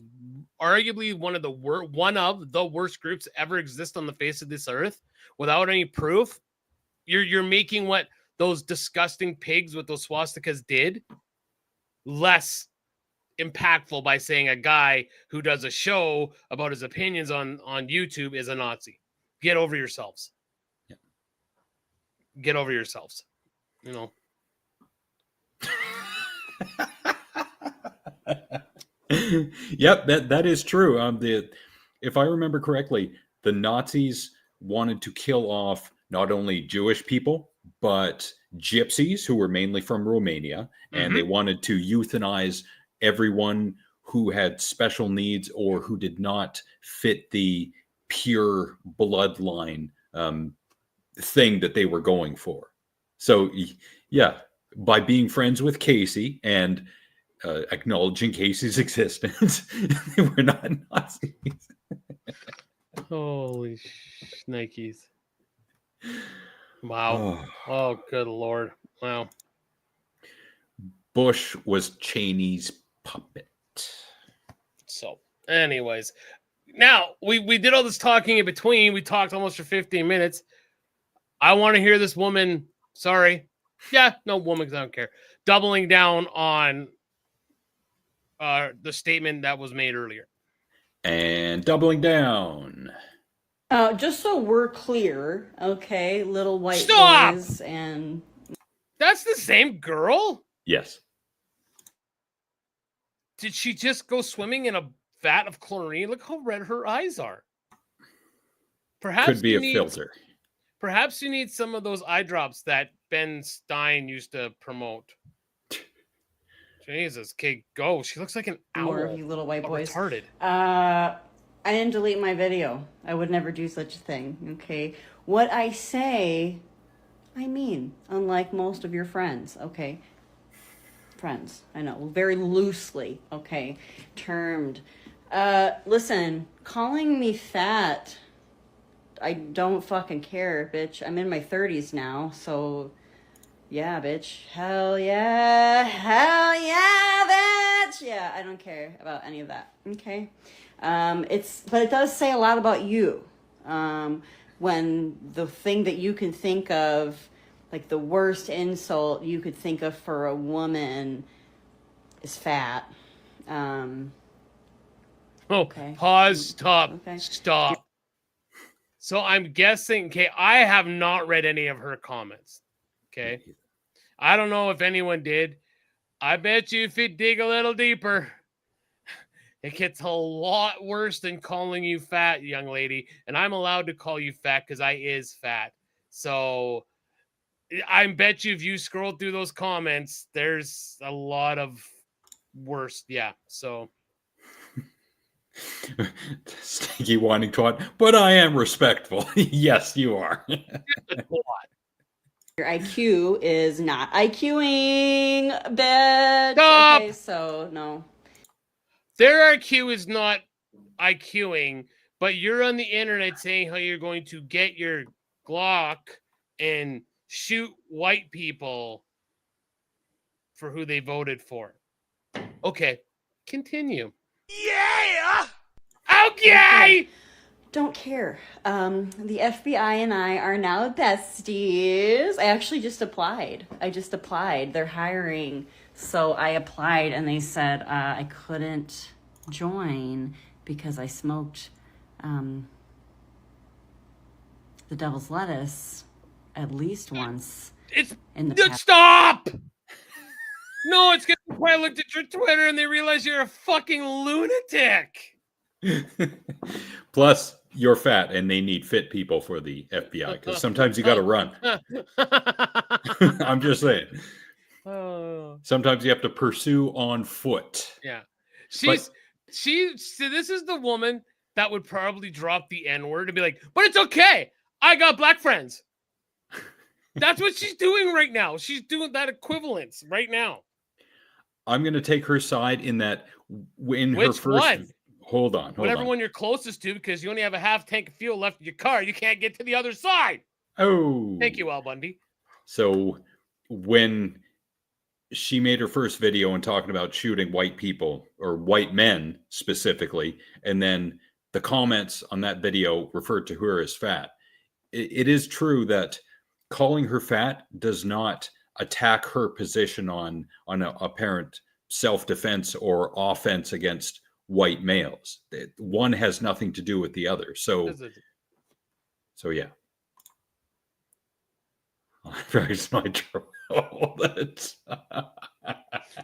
arguably one of the worst groups ever exist on the face of this earth without any proof. You're making what those disgusting pigs with those swastikas did less impactful by saying a guy who does a show about his opinions on YouTube is a Nazi. Get over yourselves. Yeah. Get over yourselves. Yep, that is true. If I remember correctly, the Nazis wanted to kill off not only Jewish people, but gypsies who were mainly from Romania, and they wanted to euthanize everyone who had special needs or who did not fit the pure bloodline thing that they were going for. So, yeah, by being friends with Casey and acknowledging Casey's existence, they were not Nazis. Holy shnikes. Wow. Oh, good Lord. Wow. Bush was Cheney's puppet. So, anyways, now we did all this talking in between. We talked almost for 15 minutes. I want to hear this woman. Sorry. Yeah, no woman, because I don't care. Doubling down on the statement that was made earlier. And doubling down. Just so we're clear, okay, little white boys and... That's the same girl? Yes. Did she just go swimming in a vat of chlorine? Look how red her eyes are. Perhaps could be a filter. Perhaps you need some of those eye drops that Ben Stein used to promote. Jesus, okay, go. She looks like an owl. More of you little white boys. Retarded. I didn't delete my video. I would never do such a thing, okay? What I say, I mean, unlike most of your friends, okay? Friends, I know, very loosely, okay, termed. Listen, calling me fat, I don't fucking care, bitch. I'm in my 30s now, so Yeah, bitch. Hell yeah. Hell yeah, bitch. Yeah, I don't care about any of that. Okay. But it does say a lot about you. When the thing that you can think of, like the worst insult you could think of for a woman is fat. Okay. Pause, stop, Okay. stop. So I'm guessing, okay, I have not read any of her comments. Okay. I don't know if anyone did. I bet you if you dig a little deeper, it gets a lot worse than calling you fat, young lady. And I'm allowed to call you fat because I is fat. So I bet you if you scroll through those comments, there's a lot of worse. Yeah. So Stinky whining twat, but I am respectful. Yes, you are. Your IQ is not IQing, bitch. Stop! Okay, so no. Their IQ is not IQing, but you're on the internet saying how you're going to get your Glock and shoot white people for who they voted for. Okay, continue. Yeah! Okay! Don't care. The FBI and I are now besties. I actually just applied. They're hiring. So I applied and they said I couldn't join because I smoked the devil's lettuce at least once in the past. Stop! No, it's because I looked at your Twitter and they realized you're a fucking lunatic. Plus, you're fat and they need fit people for the FBI because sometimes you got to run. I'm just saying. Sometimes you have to pursue on foot. Yeah. So this is the woman that would probably drop the N-word and be like, but it's okay. I got black friends. That's what she's doing right now. She's doing that equivalence right now. I'm going to take her side in that in her Which first... one? Hold on. Whatever one you're closest to, because you only have a half tank of fuel left in your car. You can't get to the other side. Oh. Thank you, Al Bundy. So when she made her first video and talking about shooting white people or white men specifically, and then the comments on that video referred to her as fat. It is true that calling her fat does not attack her position on an apparent self-defense or offense against white males. One has nothing to do with the other. So yeah. Raise my troll.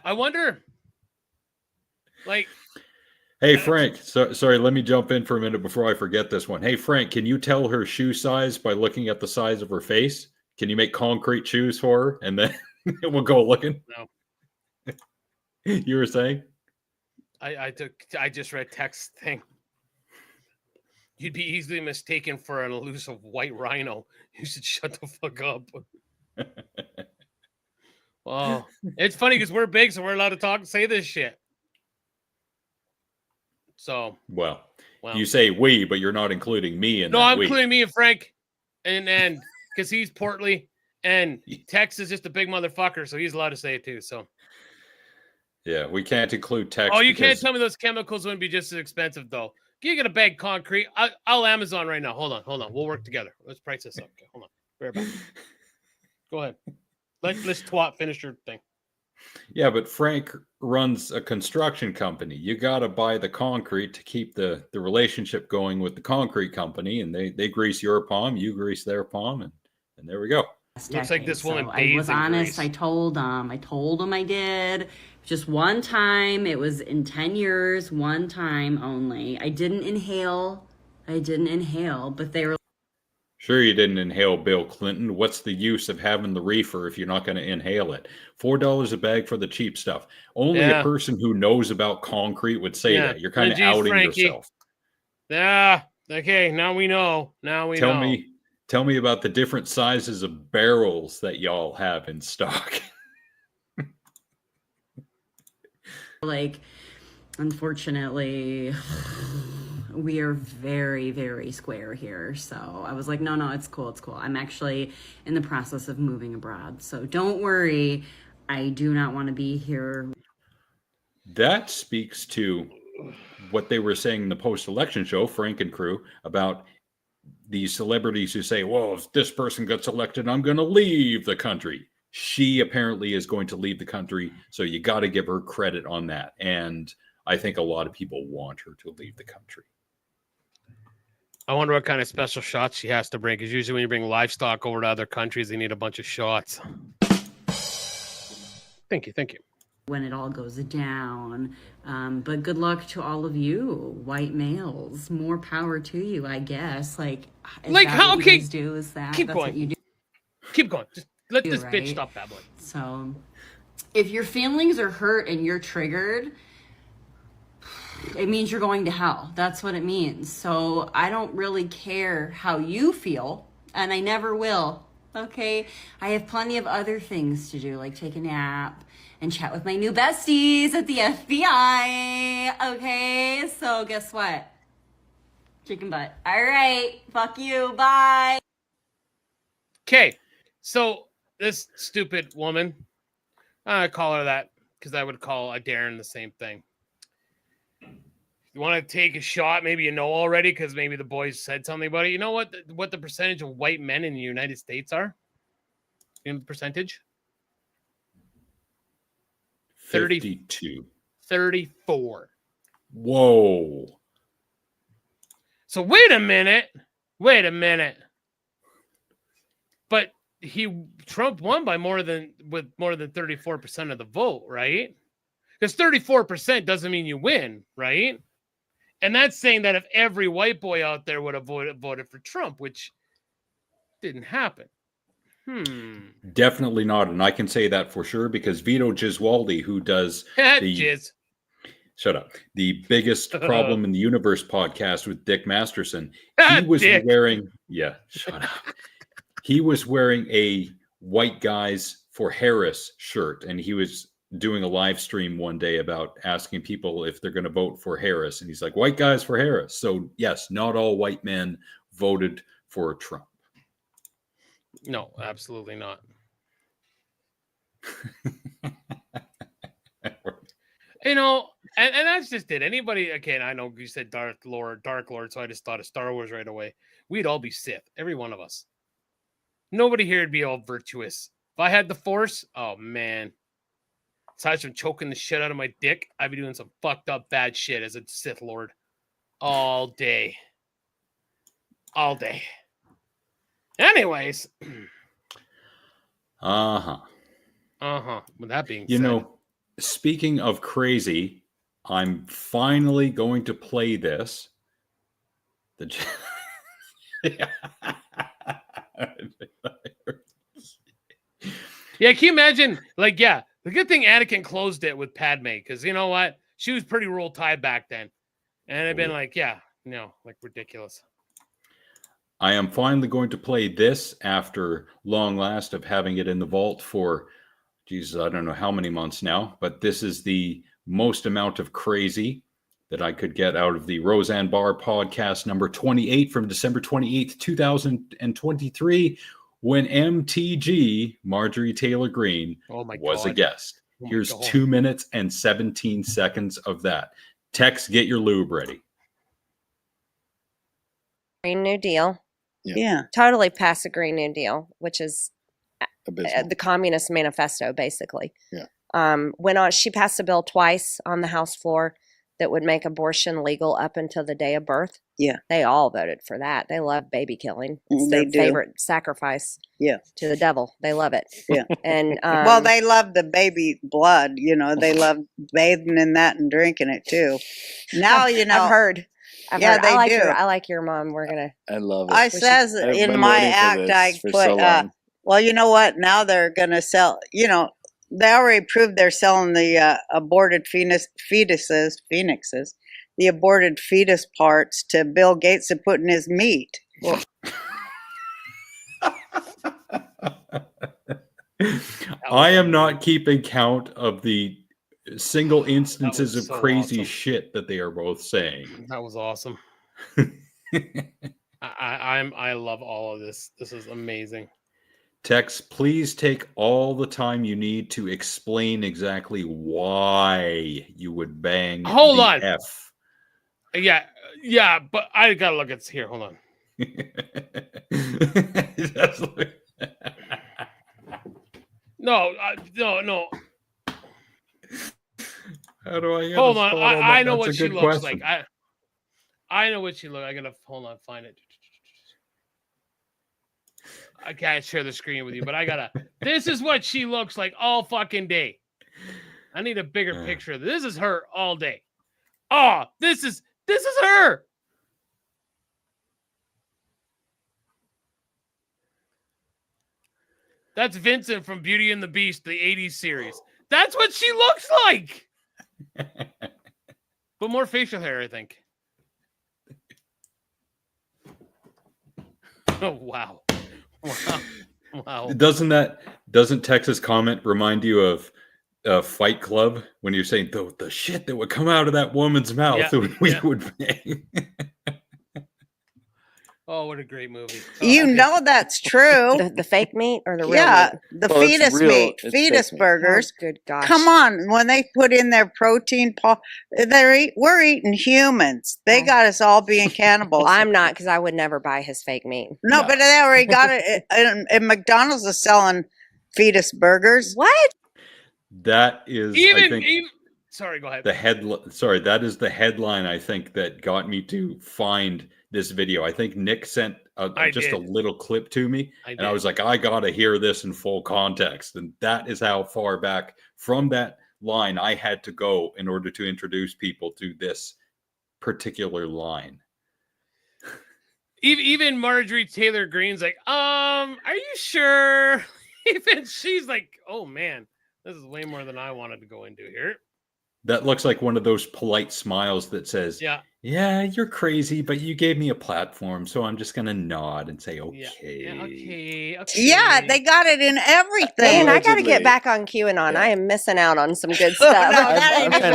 I wonder, like, hey Frank, sorry, let me jump in for a minute before I forget this one. Hey Frank, can you tell her shoe size by looking at the size of her face? Can you make concrete shoes for her and then we'll go looking? No. You were saying? I just read text thing. You'd be easily mistaken for an elusive white rhino. You should shut the fuck up. Wow. It's funny because we're big, so we're allowed to say this shit. So well, you say we, but you're not including me in that. No, I'm including me and Frank, and because he's portly, and Tex is just a big motherfucker, so he's allowed to say it too. So yeah, we can't include Tex. Oh, you can't tell me those chemicals wouldn't be just as expensive though. Can you get a bag of concrete? I'll Amazon right now. Hold on. We'll work together. Let's price this up. Okay, hold on. Be right back. Go ahead. Let's twat finish your thing. Yeah, but Frank runs a construction company. You got to buy the concrete to keep the relationship going with the concrete company, and they grease your palm, you grease their palm, and there we go. Looks like this woman. I was honest. I told him I did. Just one time. It was in 10 years. One time only. I didn't inhale, but they were. Sure, you didn't inhale Bill Clinton. What's the use of having the reefer if you're not going to inhale it? $4 a bag for the cheap stuff. Only a person who knows about concrete would say that. You're kind of outing yourself. Yeah. Okay. Now we know. Tell me about the different sizes of barrels that y'all have in stock. Like, unfortunately, we are very, very square here. So I was like, no, it's cool. I'm actually in the process of moving abroad. So don't worry. I do not want to be here. That speaks to what they were saying in the post-election show, Frank and crew, about these celebrities who say, well, if this person gets elected, I'm going to leave the country. She apparently is going to leave the country. So you got to give her credit on that. And I think a lot of people want her to leave the country. I wonder what kind of special shots she has to bring, because usually when you bring livestock over to other countries, they need a bunch of shots. Thank you. When it all goes down. But good luck to all of you, white males. More power to you, I guess. Like how you guys do? Is that keep that's going? What you do? Keep going. Just let this right? bitch stop babbling. So, if your feelings are hurt and you're triggered, it means you're going to hell. That's what it means. So I don't really care how you feel, and I never will. Okay, I have plenty of other things to do, like take a nap and chat with my new besties at the FBI. Okay, so guess what? Chicken butt. All right, fuck you. Bye. Okay, so this stupid woman, I call her that because I would call a Darren the same thing. You want to take a shot? Maybe you know already because maybe the boys said something about it. You know what the percentage of white men in the United States are? In percentage? 52. 34. Whoa. So wait a minute. But Trump won by more than 34% of the vote, right? Because 34% doesn't mean you win, right? And that's saying that if every white boy out there would have voted for Trump, which didn't happen. Definitely not. And I can say that for sure because Vito Giswaldi, who does Shut up. The biggest problem in the universe podcast with Dick Masterson. He was wearing shut up. He was wearing a White Guys for Harris shirt, and he was doing a live stream one day about asking people if they're going to vote for Harris. And he's like, White Guys for Harris. So yes, not all white men voted for Trump. No, absolutely not. You know, and that's just it. Anybody, again, I know you said Dark Lord, so I just thought of Star Wars right away. We'd all be Sith, every one of us. Nobody here would be all virtuous. If I had the Force, oh man. Aside from choking the shit out of my dick, I'd be doing some fucked up bad shit as a Sith Lord. All day. All day. Anyways. With that being said. You know, speaking of crazy, I'm finally going to play this. Yeah, can you imagine? Like, yeah, the good thing Anakin closed it with Padme, because you know what? She was pretty Roll Tide back then. And it'd been like, yeah, no, like ridiculous. I am finally going to play this after long last of having it in the vault for, Jesus, I don't know how many months now, but this is the most amount of crazy that I could get out of the Roseanne Barr podcast number 28 from December 28th, 2023, when MTG, Marjorie Taylor Greene, was a guest. Here's 2 minutes and 17 seconds of that. Tex, get your lube ready. Green New Deal. Yeah. Totally pass a Green New Deal, which is Abysmal. the Communist Manifesto, basically. Yeah. She passed a bill twice on the House floor that would make abortion legal up until the day of birth. Yeah. They all voted for that. They love baby killing. It's They their do. favorite sacrifice to the devil. They love it. Yeah. And well, they love the baby blood. You know, they love bathing in that and drinking it too. Now, you know. I've heard. Yeah, they do. I like your mom. We're going to. I love it. I says in my act, I put, well, you know what? Now they're going to sell, you know, they already proved they're selling the aborted fetuses, the aborted fetus parts to Bill Gates to put in his meat. Well, I am not keeping count of the single instances of so crazy awesome. shit that they are both saying. That was awesome. I love all of this. This is amazing. Tex, please take all the time you need to explain exactly why you would bang Hold the on. F. Yeah, but I gotta look at here. Hold on. No. How do I get hold on? I know That's what a she good looks question. like. I know what she looks. I gotta hold on, find it. I can't share the screen with you, but I gotta. This is what she looks like all fucking day. I need a bigger picture. This is her all day. Oh, this is her. That's Vincent from Beauty and the Beast, the 80s series. That's what she looks like. But more facial hair, I think. Oh, wow. Doesn't Texas comment remind you of Fight Club when you're saying the shit that would come out of that woman's mouth we would bang? Oh, what a great movie. You know that's true. The fake meat or the real meat? The fetus meat, fetus burgers. Oh, good gosh. Come on, when they put in their protein, we're eating humans. They got us all being cannibals. Well, I'm not, because I would never buy his fake meat. No, but they already got it. And McDonald's is selling fetus burgers. What? That is even sorry, go ahead. That is the headline I think that got me to find this video. I think Nick sent just a little clip to me, and I was like, I gotta hear this in full context. And that is how far back from that line I had to go in order to introduce people to this particular line. Even Marjorie Taylor Greene's like, are you sure? Even she's like, oh man, this is way more than I wanted to go into here. That looks like one of those polite smiles that says, yeah, you're crazy, but you gave me a platform, so I'm just going to nod and say, okay. Okay. Yeah, they got it in everything. Man, I got to get back on QAnon. I am missing out on some good stuff.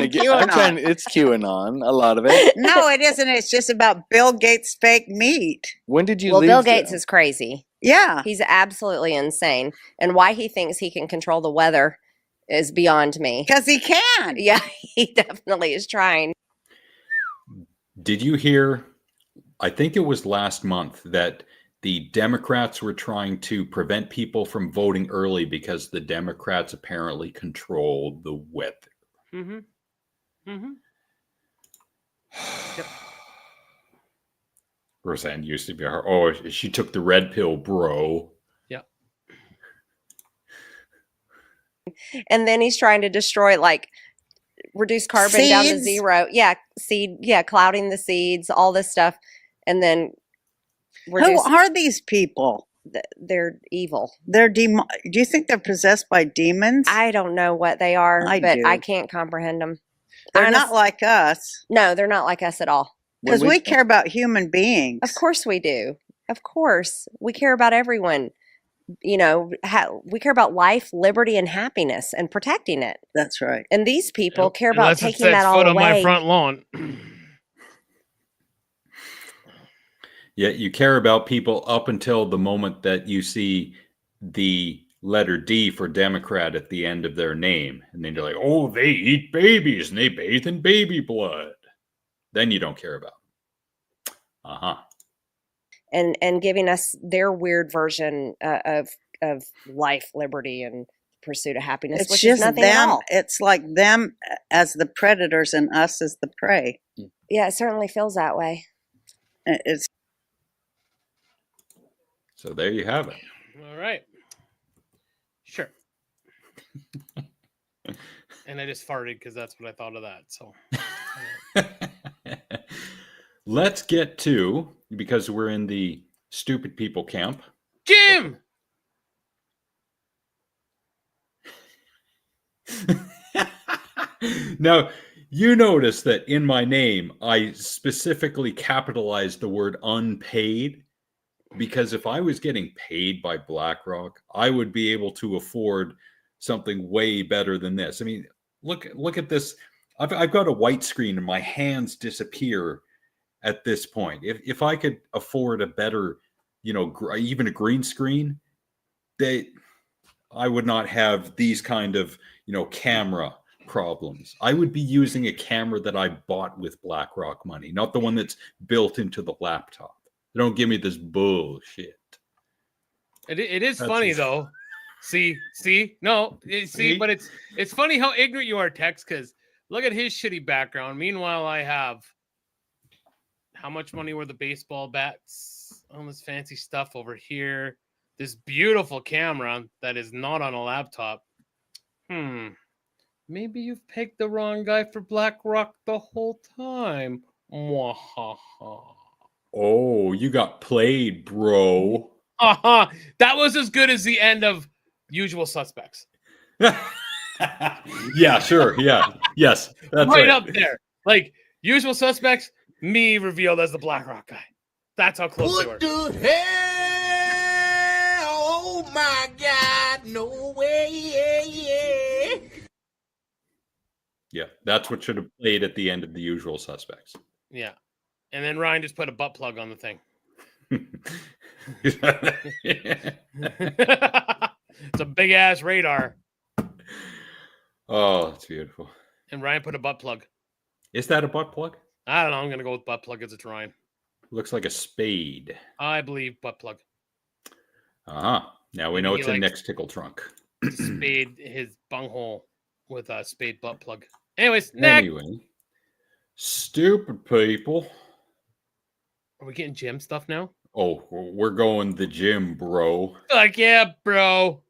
It's QAnon, a lot of it. No, it isn't. It's just about Bill Gates' fake meat. When did you leave? Bill Gates is crazy. Yeah. He's absolutely insane. And why he thinks he can control the weather is beyond me. Because he can. Yeah, he definitely is trying. Did you hear, I think it was last month, that the Democrats were trying to prevent people from voting early because the Democrats apparently controlled the weather. Mm-hmm. Mm-hmm. Yep. Roseanne used to be her. Oh, she took the red pill, bro. And then he's trying to destroy, reduce carbon down to zero. Yeah, clouding the seeds, all this stuff. And then who are these people? They're evil. They're do you think they're possessed by demons? I don't know what they are, but I can't comprehend them. They're not like us. No, they're not like us at all. Because we care about human beings. Of course we do. Of course. We care about everyone. We care about life, liberty, and happiness, and protecting it. That's right. And these people care about taking that all away. On my front lawn. Yeah, you care about people up until the moment that you see the letter D for Democrat at the end of their name, and then you're like, oh, they eat babies and they bathe in baby blood. Then you don't care about them. And giving us their weird version of life, liberty, and pursuit of happiness. It's which just is nothing them. at all. It's like them as the predators and us as the prey. Yeah, it certainly feels that way. So there you have it. All right. Sure. And I just farted because that's what I thought of that. So let's get to, because we're in the stupid people camp. Jim! Now, you notice that in my name, I specifically capitalized the word unpaid, because if I was getting paid by BlackRock, I would be able to afford something way better than this. I mean, look at this. I've got a white screen and my hands disappear at this point. If I could afford a better, even a green screen, I would not have these kind of, camera problems. I would be using a camera that I bought with BlackRock money, not the one that's built into the laptop. Don't give me this bullshit. It is funny though. See, but it's funny how ignorant you are, Tex, because look at his shitty background. Meanwhile, I have how much money were the baseball bats? All this fancy stuff over here. This beautiful camera that is not on a laptop. Maybe you've picked the wrong guy for BlackRock the whole time. Mwahaha. Oh, you got played, bro. That was as good as the end of Usual Suspects. Yeah, sure. Yeah. Yes. That's right up there. Like Usual Suspects, me revealed as the BlackRock guy. That's how close they were. What the hell? Oh my God. No way. Yeah. That's what should have played at the end of The Usual Suspects. Yeah. And then Ryan just put a butt plug on the thing. It's a big ass radar. Oh, it's beautiful. And Ryan put a butt plug. Is that a butt plug? I don't know. I'm going to go with butt plug as it's Ryan. Looks like a spade. I believe butt plug. Now we know it's a next tickle trunk. Spade his bunghole with a spade butt plug. Anyways, next. Anyway, stupid people. Are we getting gym stuff now? Oh, we're going the gym, bro. Like, yeah, bro.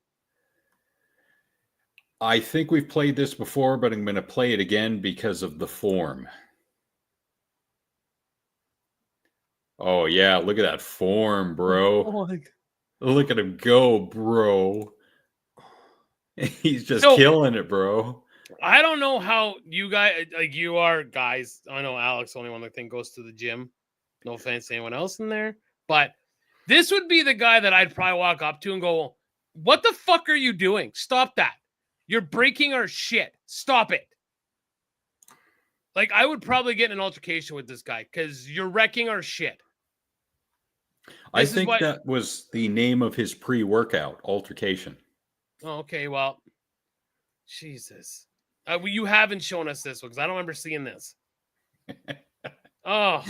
I think we've played this before, but I'm going to play it again because of the form. Oh, yeah. Look at that form, bro. Oh, look at him go, bro. He's just killing it, bro. I don't know how you guys, like you are guys. I know Alex, only one that think goes to the gym. No offense to anyone else in there. But this would be the guy that I'd probably walk up to and go, what the fuck are you doing? Stop that. You're breaking our shit. Stop it. Like, I would probably get in an altercation with this guy because you're wrecking our shit. I think that was the name of his pre-workout, altercation. Oh, okay, well, Jesus. You haven't shown us this one because I don't remember seeing this. Oh.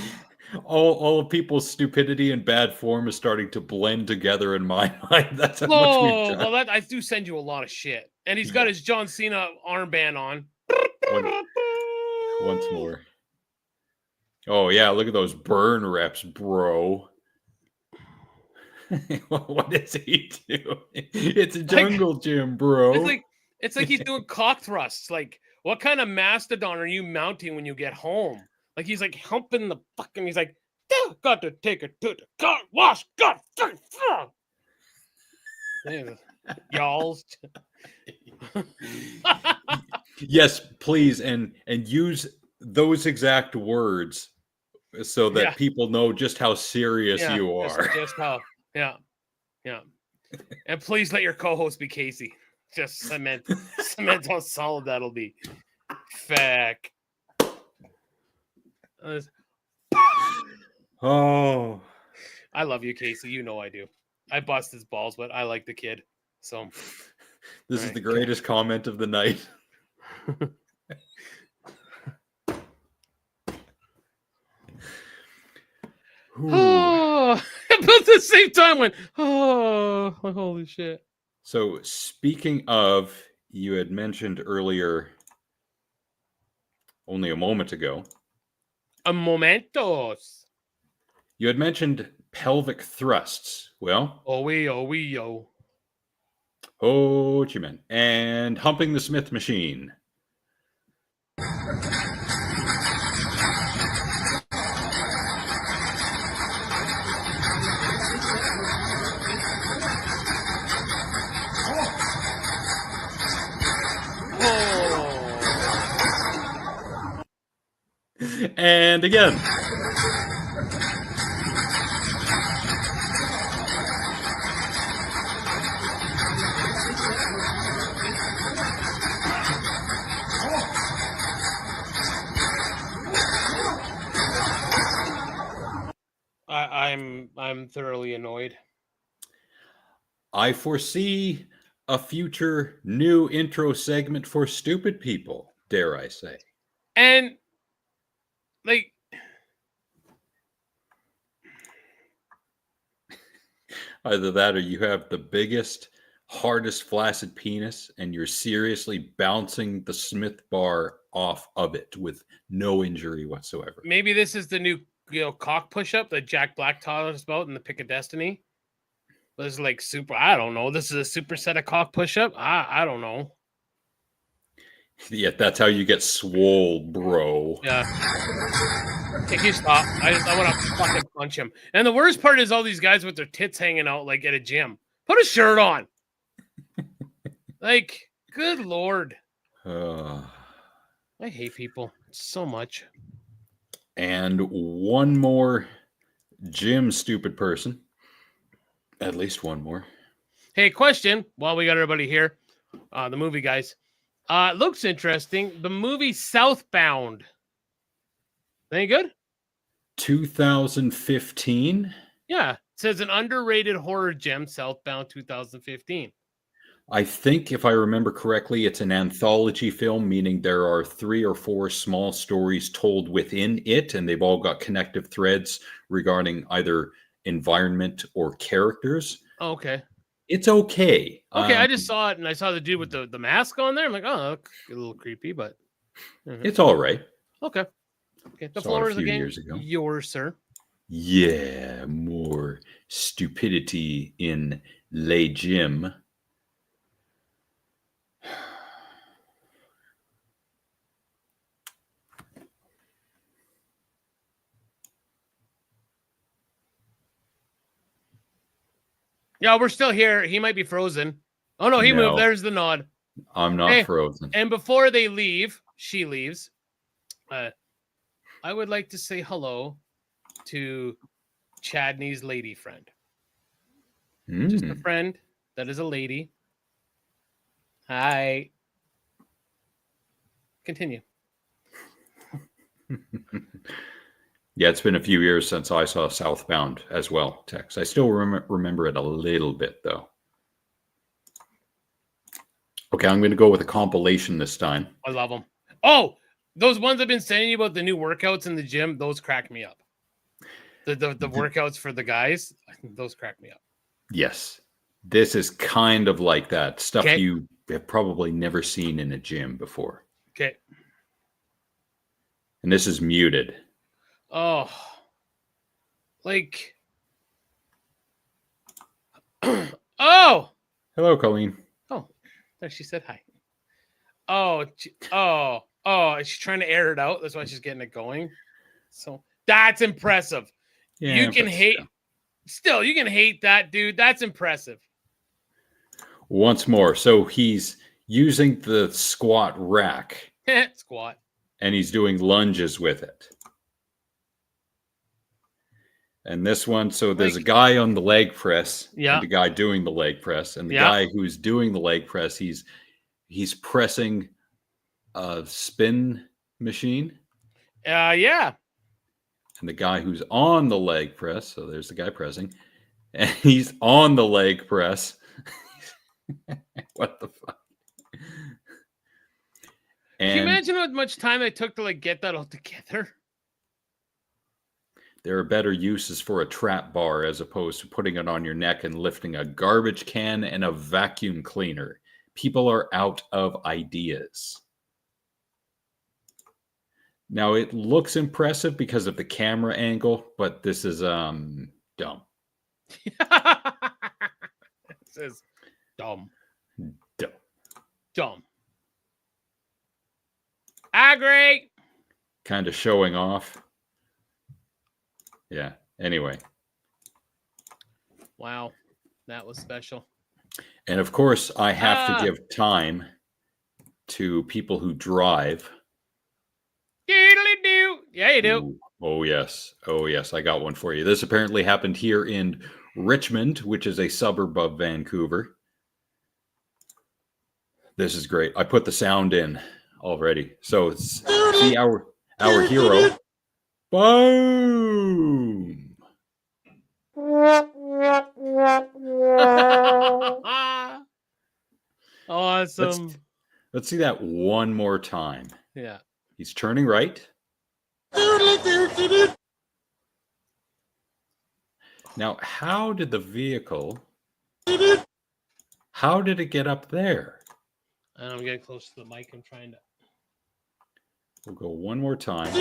All of people's stupidity and bad form is starting to blend together in my mind. That's how much we've done. Well, I do send you a lot of shit. And he's got his John Cena armband on. Once more. Oh, yeah, look at those burn reps, bro. What is he doing? It's a jungle gym, bro. It's like he's doing cock thrusts. Like, what kind of mastodon are you mounting when you get home? Like, he's like humping the fucking, he's like, got to take it to the car wash. God, y'all. Yes, please, and use those exact words so that people know just how serious you are. Just how, yeah. And please let your co-host be Casey. Just cement how solid that'll be. Feck. Oh, I love you, Casey. You know I do. I bust his balls, but I like the kid. So this is the greatest comment of the night. Oh, but at the same time went, oh, holy shit. So speaking of, you had mentioned earlier, only a moment ago. A momentos. You had mentioned pelvic thrusts. Well, Ho-Chi-Minh. And humping the Smith machine. And again. I'm thoroughly annoyed. I foresee a future new intro segment for stupid people, dare I say. And like, either that or you have the biggest, hardest flaccid penis and you're seriously bouncing the Smith bar off of it with no injury whatsoever. Maybe this is the new cock push-up that Jack Black taught us about in the Pick of Destiny. This is like super, I don't know. This is a super set of cock push-up. I don't know. Yeah, that's how you get swole, bro. Yeah. Can you stop? I want to fucking punch him. And the worst part is all these guys with their tits hanging out like at a gym. Put a shirt on. Like, good Lord. I hate people so much. And one more gym stupid person. At least one more. Hey, question while we got everybody here. The movie guys. Looks interesting. The movie Southbound. Any good? 2015? Yeah. It says an underrated horror gem, Southbound 2015. I think, if I remember correctly, it's an anthology film, meaning there are 3 or 4 small stories told within it, and they've all got connective threads regarding either environment or characters. Oh, okay. It's okay. Okay, I just saw it, and I saw the dude with the mask on there. I'm like, oh, a little creepy, but... It's all right. Okay. The Saw floor it a is few again years ago. yours, sir. Yeah, more stupidity in A.T.G.M. Yeah, we're still here. He might be frozen. Oh, no, he moved. There's the nod. I'm not frozen. And before they leave, she leaves. I would like to say hello to Chadney's lady friend. Just a friend that is a lady. Hi. Continue. Yeah, it's been a few years since I saw Southbound as well, Tex. I still remember it a little bit, though. Okay, I'm going to go with a compilation this time. I love them. Oh, those ones I've been sending you about the new workouts in the gym, those crack me up. The workouts for the guys, those crack me up. Yes. This is kind of like that. Stuff you have probably never seen in a gym before. Okay. And this is muted. Oh. Like. Oh. Hello, Colleen. Oh, there she said hi. Oh. She's trying to air it out. That's why she's getting it going. So that's impressive. Yeah, you can hate. Still, you can hate that, dude. That's impressive. Once more. So he's using the squat rack. Squat. And he's doing lunges with it. And this one, so there's a guy on the leg press. Yeah. And the guy doing the leg press. And the guy who's doing the leg press, he's pressing a spin machine. Yeah. And the guy who's on the leg press, so there's the guy pressing, and he's on the leg press. What the fuck? And can you imagine how much time it took to like get that all together? There are better uses for a trap bar as opposed to putting it on your neck and lifting a garbage can and a vacuum cleaner. People are out of ideas. Now, it looks impressive because of the camera angle, but this is dumb. This is dumb. Dumb. Agree. Kind of showing off. Yeah. Anyway. Wow. That was special. And of course, I have to give time to people who drive. Doodly-doo. Yeah, you do. Ooh. Oh, yes. Oh, yes. I got one for you. This apparently happened here in Richmond, which is a suburb of Vancouver. This is great. I put the sound in already. So it's see our hero. Boom. Awesome. Let's see that one more time. Yeah. He's turning right. Now, how did the vehicle... How did it get up there? I'm getting close to the mic. I'm trying to... We'll go one more time.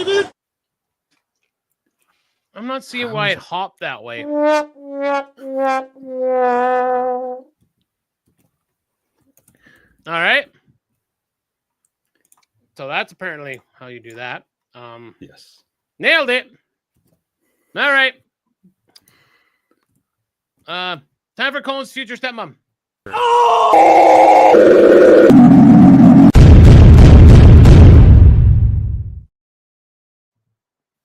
I'm not seeing why it hopped that way. All right. So that's apparently how you do that. Yes. Nailed it. All right. Time for Cohen's future stepmom.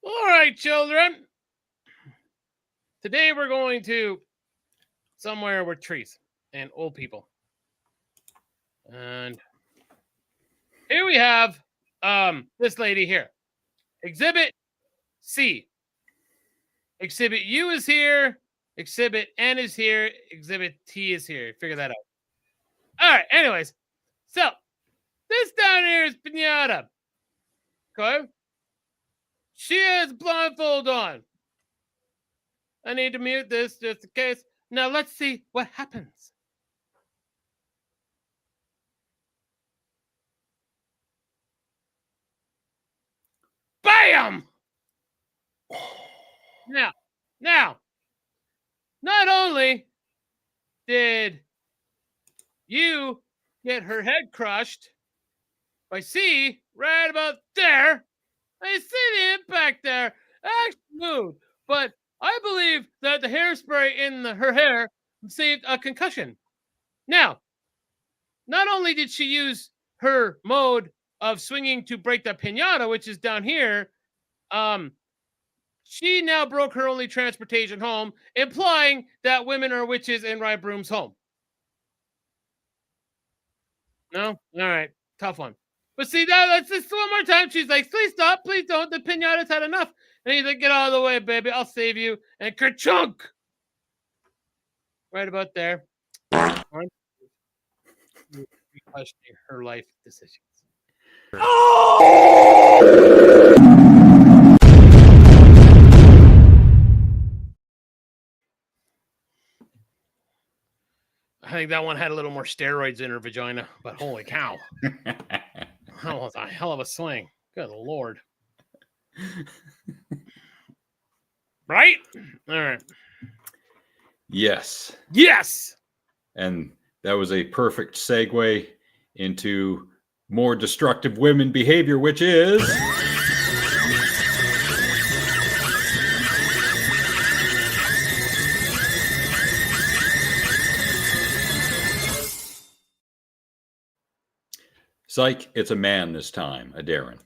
All right, children. Today we're going to somewhere with trees and old people. And here we have this lady here. Exhibit C. Exhibit U is here. Exhibit N is here. Exhibit T is here. Figure that out. All right. Anyways, so this down here is Pinata. Okay. She has blindfold on. I need to mute this just in case. Now let's see what happens. Bam! Now, not only did you get her head crushed by C right about there, I see the impact there. Actually moved, but I believe that the hairspray in her hair saved a concussion. Now, not only did she use her mode of swinging to break the pinata, which is down here, she now broke her only transportation home, implying that women are witches and ride brooms home. No? All right. Tough one. But see, let's just one more time. She's like, please stop. Please don't. The pinata's had enough. And he's like, get out of the way, baby. I'll save you. And ka-chunk! Right about there. Questioning her life decisions. I think that one had a little more steroids in her vagina, but holy cow. That was a hell of a swing. Good Lord. Right? All right. Yes. Yes! And that was a perfect segue into more destructive women behavior, which is... Psych, it's a man this time, a Darren.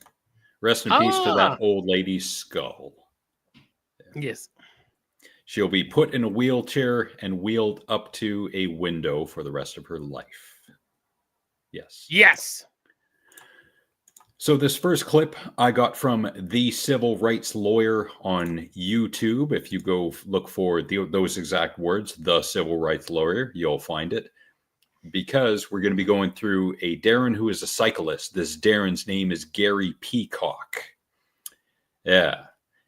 Rest in peace to that old lady's skull. Yes. She'll be put in a wheelchair and wheeled up to a window for the rest of her life. Yes. Yes. So this first clip I got from The Civil Rights Lawyer on YouTube. If you go look for those exact words, The Civil Rights Lawyer, you'll find it. Because we're going to be going through a Darren who is a cyclist. This Darren's name is Gary Peacock. Yeah.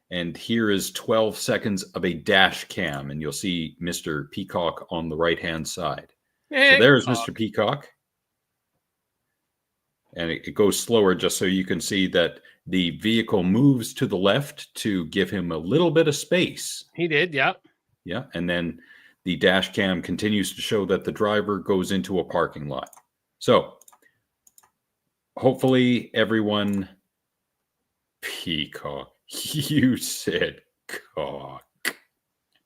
And here is 12 seconds of a dash cam. And you'll see Mr. Peacock on the right-hand side. So there's Mr. Peacock. And it goes slower just so you can see that the vehicle moves to the left to give him a little bit of space. He did, yeah. Yeah. And then the dash cam continues to show that the driver goes into a parking lot. So hopefully everyone... Peacock. You said cock.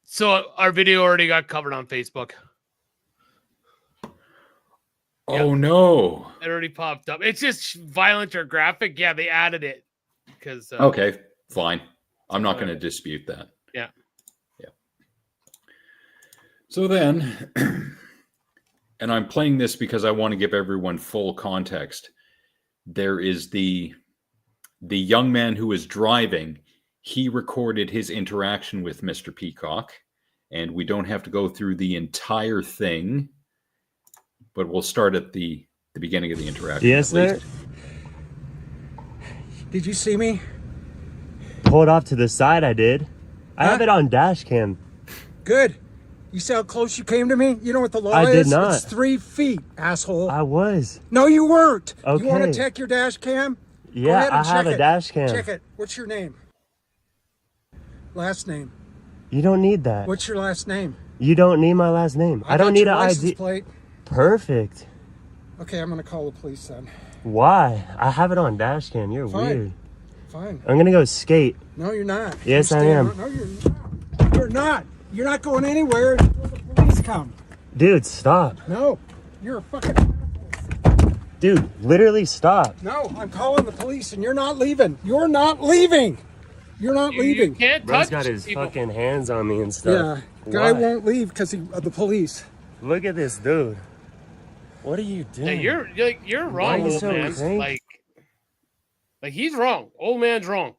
So our video already got covered on Facebook. Oh, no. It already popped up. It's just violent or graphic. Yeah, they added it. Because okay, fine. I'm not going to dispute that. Yeah. Yeah. So then, and I'm playing this because I want to give everyone full context. There is the young man who is driving. He recorded his interaction with Mr. Peacock, and we don't have to go through the entire thing, but we'll start at the beginning of the interaction. Yes, sir. Did you see me? Pulled off to the side, I did. I have it on dash cam. Good. You see how close you came to me? You know what the law is? I did not. It's 3 feet, asshole. I was. No, you weren't. Okay. You want to check your dash cam? Yeah, Go ahead and I have check a it. dash cam. Check it. What's your name? Last name. You don't need that. What's your last name? You don't need my last name. I don't need an ID. Plate. Perfect. Okay, I'm going to call the police then. Why? I have it on dash cam. You're weird. Fine. I'm gonna go skate. No, you're not. Yes, I am. No, you're not. You're not. You're not going anywhere until the police come. Dude, stop. No, you're a fucking... Dude, literally stop. No, I'm calling the police and you're not leaving. You're not leaving. You're not leaving. You can't Bro's touch got his people. fucking hands on me and stuff. Yeah, guy Why? won't leave because of the police. Look at this dude. What are you doing? Yeah, you're wrong, Why are you old so man. cranky? Like he's wrong. Old man's wrong.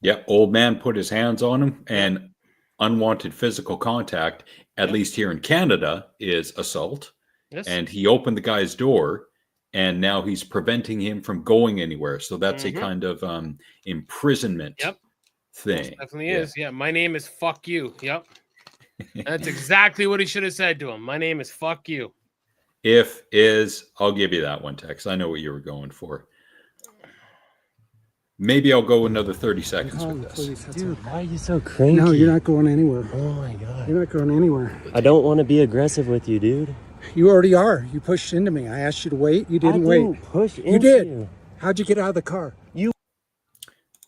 Yeah, old man put his hands on him, and unwanted physical contact, at least here in Canada, is assault. Yes. And he opened the guy's door, and now he's preventing him from going anywhere. So that's a kind of imprisonment thing. It definitely is. Yeah, my name is fuck you. Yep. That's exactly what he should have said to him. My name is fuck you. If is, I'll give you that one, Tex. I know what you were going for. Maybe I'll go another 30 seconds with this. Dude, why are you so cranky? No, you're not going anywhere. Oh my god. You're not going anywhere. I don't want to be aggressive with you, dude. You already are. You pushed into me. I asked you to wait. You didn't wait. Push into You did. you. How'd you get out of the car? You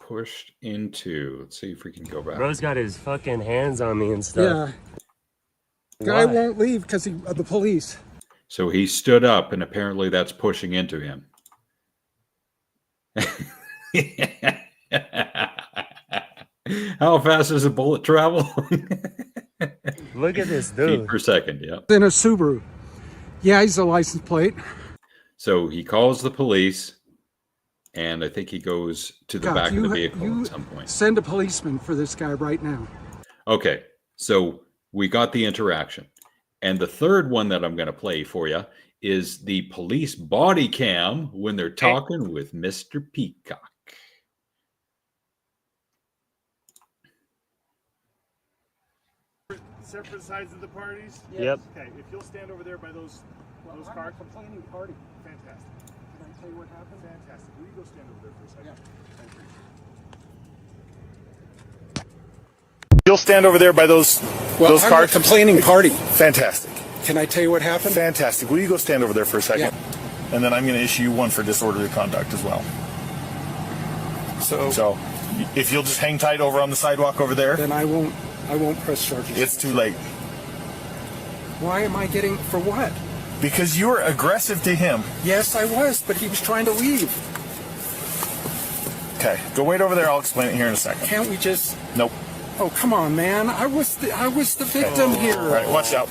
Pushed into. Let's see if we can go back. Bro's got his fucking hands on me and stuff. Yeah. Guy Why? won't leave because of the police. So he stood up, and apparently that's pushing into him. How fast does a bullet travel? Look at this Feet dude. per second, yeah. In a Subaru. Yeah, he's a license plate. So he calls the police, and I think he goes to the back of the vehicle at some point. Send a policeman for this guy right now. Okay, so we got the interaction. And the third one that I'm going to play for you is the police body cam when they're talking with Mr. Peacock. Separate sides of the parties? Yep. Okay, if you'll stand over there by those cars. Complaining party. Fantastic. Can I tell you what happened? Fantastic. Will you go stand over there for a second? Yeah. Thank you. You'll stand over there by those I'm cars. a complaining party. Fantastic. Can I tell you what happened? Fantastic. Will you go stand over there for a second? Yeah. And then I'm going to issue you one for disorderly conduct as well. So if you'll just hang tight over on the sidewalk over there. Then I won't press charges. It's too late. Why am I getting, for what? Because you were aggressive to him. Yes, I was, but he was trying to leave. Okay, go wait over there. I'll explain it here in a second. Can't we just? Nope. Oh, come on, man. I was the victim here. All right, watch out.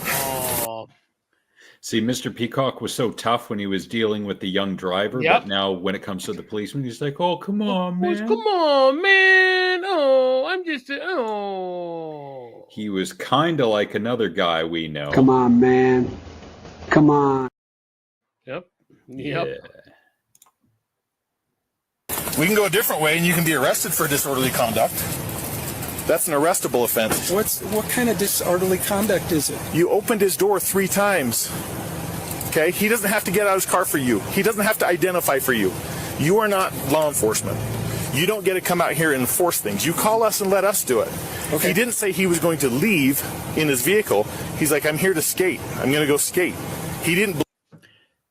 See, Mr. Peacock was so tough when he was dealing with the young driver, but now when it comes to the policeman, he's like, "Oh, come on, man! Come on, man! Oh, I'm just oh." He was kind of like another guy we know. Come on, man. Come on. Yep. Yeah. We can go a different way, and you can be arrested for disorderly conduct. That's an arrestable offense. What kind of disorderly conduct is it? You opened his door 3 times. Okay? He doesn't have to get out of his car for you. He doesn't have to identify for you. You are not law enforcement. You don't get to come out here and enforce things. You call us and let us do it. Okay. He didn't say he was going to leave in his vehicle. He's like, I'm here to skate. I'm going to go skate. He didn't.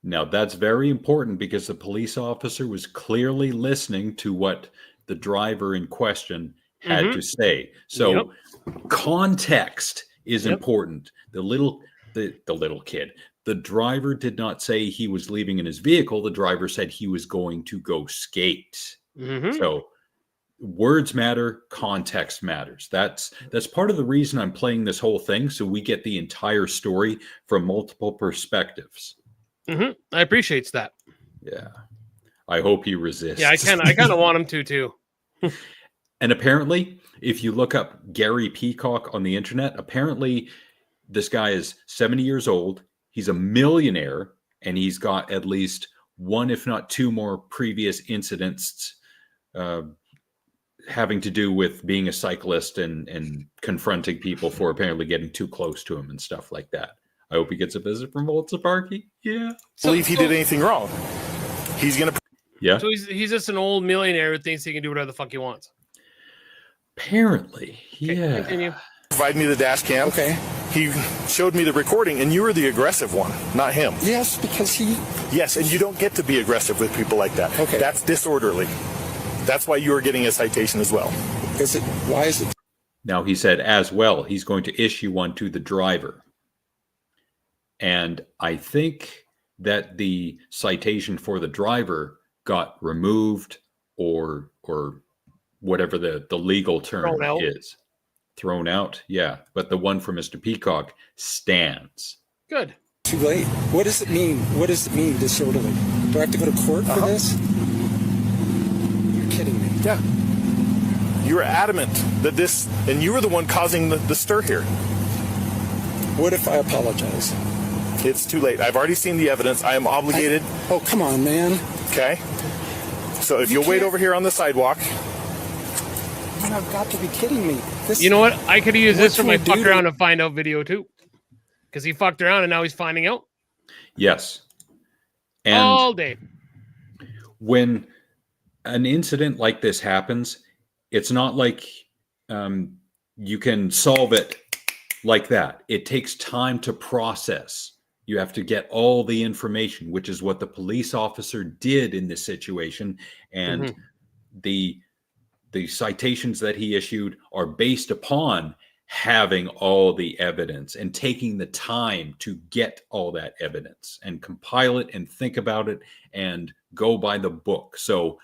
Now, that's very important because the police officer was clearly listening to what the driver in question had to say. So context is important. The little kid, the driver did not say he was leaving in his vehicle. The driver said he was going to go skate. So words matter, context matters. That's part of the reason I'm playing this whole thing, so we get the entire story from multiple perspectives. I appreciate that. Yeah. I hope he resists. Yeah, I kind of want him to too. And apparently, if you look up Gary Peacock on the internet, apparently this guy is 70 years old. He's a millionaire, and he's got at least one, if not two more previous incidents having to do with being a cyclist and confronting people for apparently getting too close to him and stuff like that. I hope he gets a visit from Voltsparky. Yeah. Believe he did anything wrong. He's going to. Yeah. So he's just an old millionaire who thinks he can do whatever the fuck he wants. Apparently. Okay, yeah. Continue. Provide me the dash cam. Okay. He showed me the recording, and you were the aggressive one, not him. Yes, because he... Yes, and you don't get to be aggressive with people like that. Okay. That's disorderly. That's why you are getting a citation as well. Is it? Why is it? Now, he said as well, he's going to issue one to the driver. And I think that the citation for the driver got removed or whatever the legal term is. Thrown out, yeah. But the one for Mr. Peacock stands. Good. Too late. What does it mean? What does it mean, disorderly? Do I have to go to court for this? You're kidding me. Yeah. You were adamant that this, and you were the one causing the stir here. What if I apologize? It's too late. I've already seen the evidence. I am obligated. Oh, come on, man. Okay. So if you'll wait over here on the sidewalk. I've got to be kidding me. You know what? I could use this for my fuck around and find out video too. Because he fucked around and now he's finding out. Yes. And all day. When an incident like this happens, it's not like you can solve it like that. It takes time to process. You have to get all the information, which is what the police officer did in this situation. And the citations that he issued are based upon having all the evidence and taking the time to get all that evidence and compile it and think about it and go by the book. So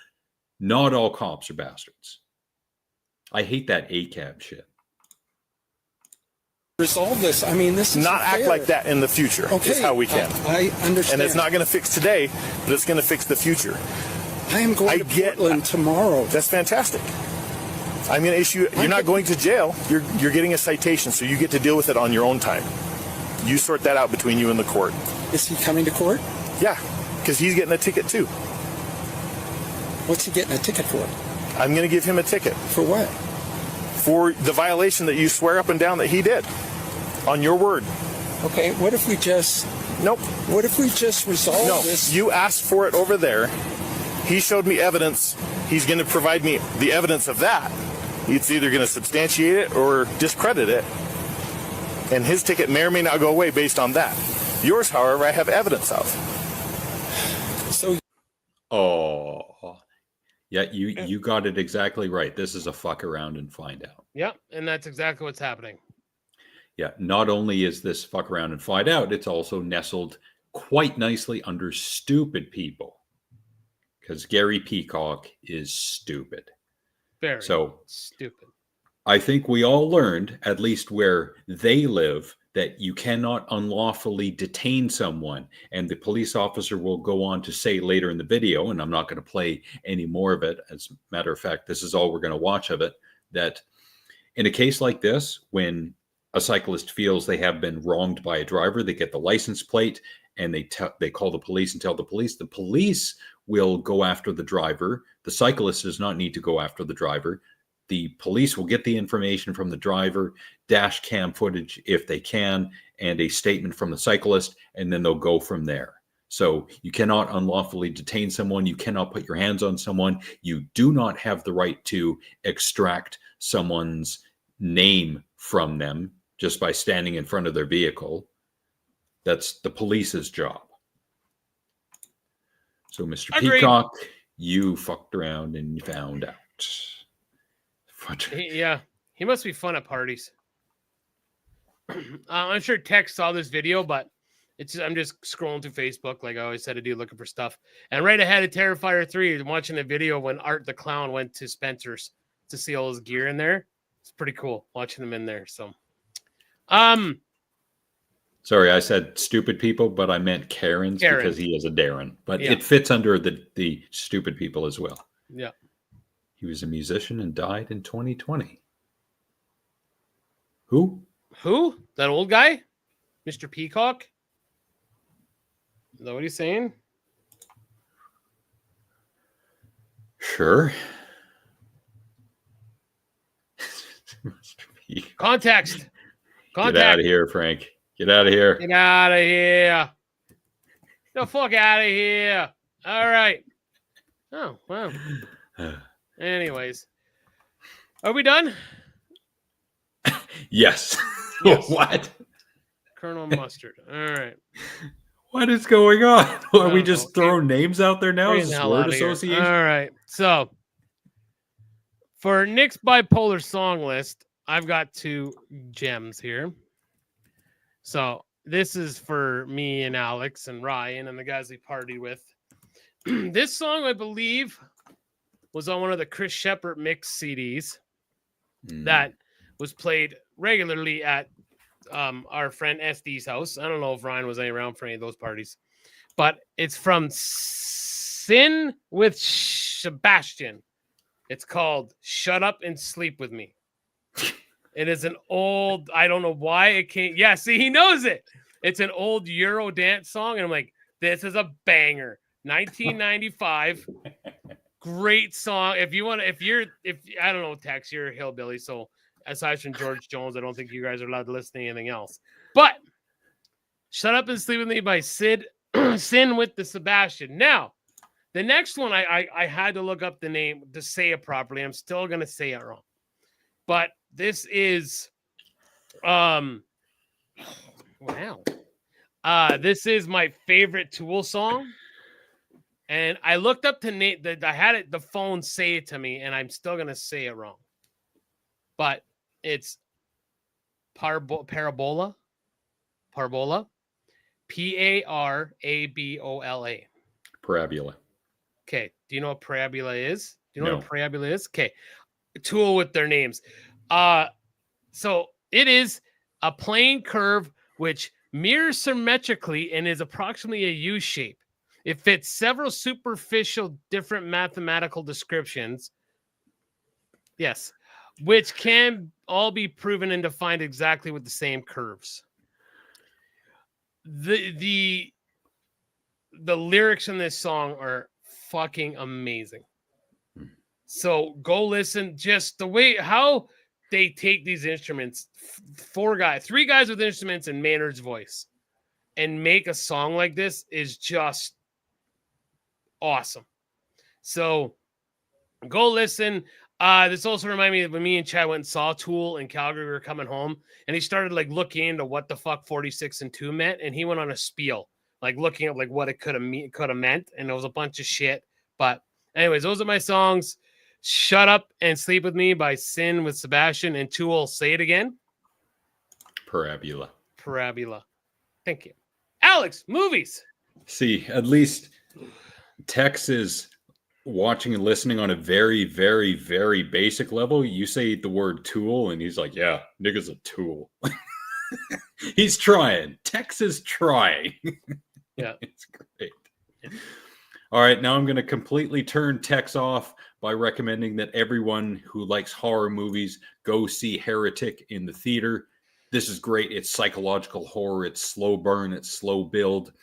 not all cops are bastards. I hate that A.A.T.G.M shit. Resolve this. I mean, this is not act like that in the future. Okay, is how we can. I understand. And it's not going to fix today, but it's going to fix the future. I am going to Portland tomorrow. That's fantastic. I'm going to issue. You're not going to jail. You're getting a citation, so you get to deal with it on your own time. You sort that out between you and the court. Is he coming to court? Yeah, because he's getting a ticket too. What's he getting a ticket for? I'm going to give him a ticket. For what? For the violation that you swear up and down that he did. On your word. Okay, what if we just... Nope. What if we just resolve this? You asked for it over there. He showed me evidence. He's going to provide me the evidence of that. It's either going to substantiate it or discredit it. And his ticket may or may not go away based on that. Yours, however, I have evidence of. So... Oh... Yeah, you got it exactly right. This is a fuck around and find out. Yeah, and that's exactly what's happening. Yeah, not only is this fuck around and find out, it's also nestled quite nicely under stupid people. Because Gary Peacock is stupid. Very stupid. I think we all learned, at least where they live, that you cannot unlawfully detain someone. And the police officer will go on to say later in the video, and I'm not going to play any more of it. As a matter of fact, this is all we're going to watch of it, that in a case like this, when a cyclist feels they have been wronged by a driver, they get the license plate and they call the police and tell the police will go after the driver. The cyclist does not need to go after the driver. The police will get the information from the driver, dash cam footage if they can, and a statement from the cyclist, and then they'll go from there. So you cannot unlawfully detain someone. You cannot put your hands on someone. You do not have the right to extract someone's name from them just by standing in front of their vehicle. That's the police's job. So, Mr. Agreed. Peacock, you fucked around and you found out. He must be fun at parties. I'm sure Tex saw this video, but I'm just scrolling through Facebook like I always said to do, looking for stuff. And right ahead of Terrifier 3, I'm watching a video when Art the Clown went to Spencer's to see all his gear in there. It's pretty cool watching him in there. So, sorry, I said stupid people, but I meant Karen's because he is a Darren. But it fits under the stupid people as well. Yeah. He was a musician and died in 2020. Who? That old guy? Mr. Peacock? Is that what he's saying? Sure. Context. Get out of here, Frank. Get out of here. Get out of here. The fuck out of here. All right. Oh, wow. Anyways. Are we done? Yes. Yes. What? Colonel Mustard. All right. What is going on? Are we just throwing names out there now? Is this word association? All right. So, for Nick's bipolar song list, I've got 2 gems here. So, this is for me and Alex and Ryan and the guys we partied with. This song, I believe, was on one of the Chris Shepard mix CDs that was played regularly at our friend SD's house. I don't know if Ryan was around for any of those parties, but it's from Sin with Sebastian. It's called Shut Up and Sleep With Me. It is an old, I don't know why it came. Yeah, see, he knows it. It's an old Euro dance song. And I'm like, this is a banger. 1995. Great song. If I don't know, Tex, you're a hillbilly. So aside from George Jones, I don't think you guys are allowed to listen to anything else. But Shut Up and Sleep With Me by Sin with the Sebastian. Now, the next one, I had to look up the name to say it properly. I'm still going to say it wrong. But this is, wow. This is my favorite Tool song. And I looked up the name, I had the phone say it to me, and I'm still going to say it wrong. But it's Parabola. Parabola. Parabola. Parabola. Okay. Do you know what Parabola is? Do you know No. what Parabola is? Okay. Tool with their names. So it is a plane curve which mirrors symmetrically and is approximately a U shape. It fits several superficial different mathematical descriptions. Yes. Which can all be proven and defined exactly with the same curves. The lyrics in this song are fucking amazing. So go listen. Just the way how they take these instruments, 3 guys with instruments and Maynard's voice, and make a song like this is just awesome. So go listen. This also reminded me of when me and Chad went and saw Tool in Calgary. We were coming home, and he started like looking into what the fuck 46 and 2 meant, and he went on a spiel, like looking at like what it could have meant, and it was a bunch of shit. But anyways, those are my songs. Shut Up and Sleep With Me by Sin with Sebastian, and Tool. Say it again. Parabola. Thank you. Alex, movies. See, at least Tex is watching and listening on a very, very, very basic level. You say the word tool, and he's like, yeah, nigga's a tool. He's trying. Tex is trying. Yeah. It's great. All right, now I'm going to completely turn Tex off by recommending that everyone who likes horror movies go see Heretic in the theater. This is great. It's psychological horror. It's slow burn. It's slow build.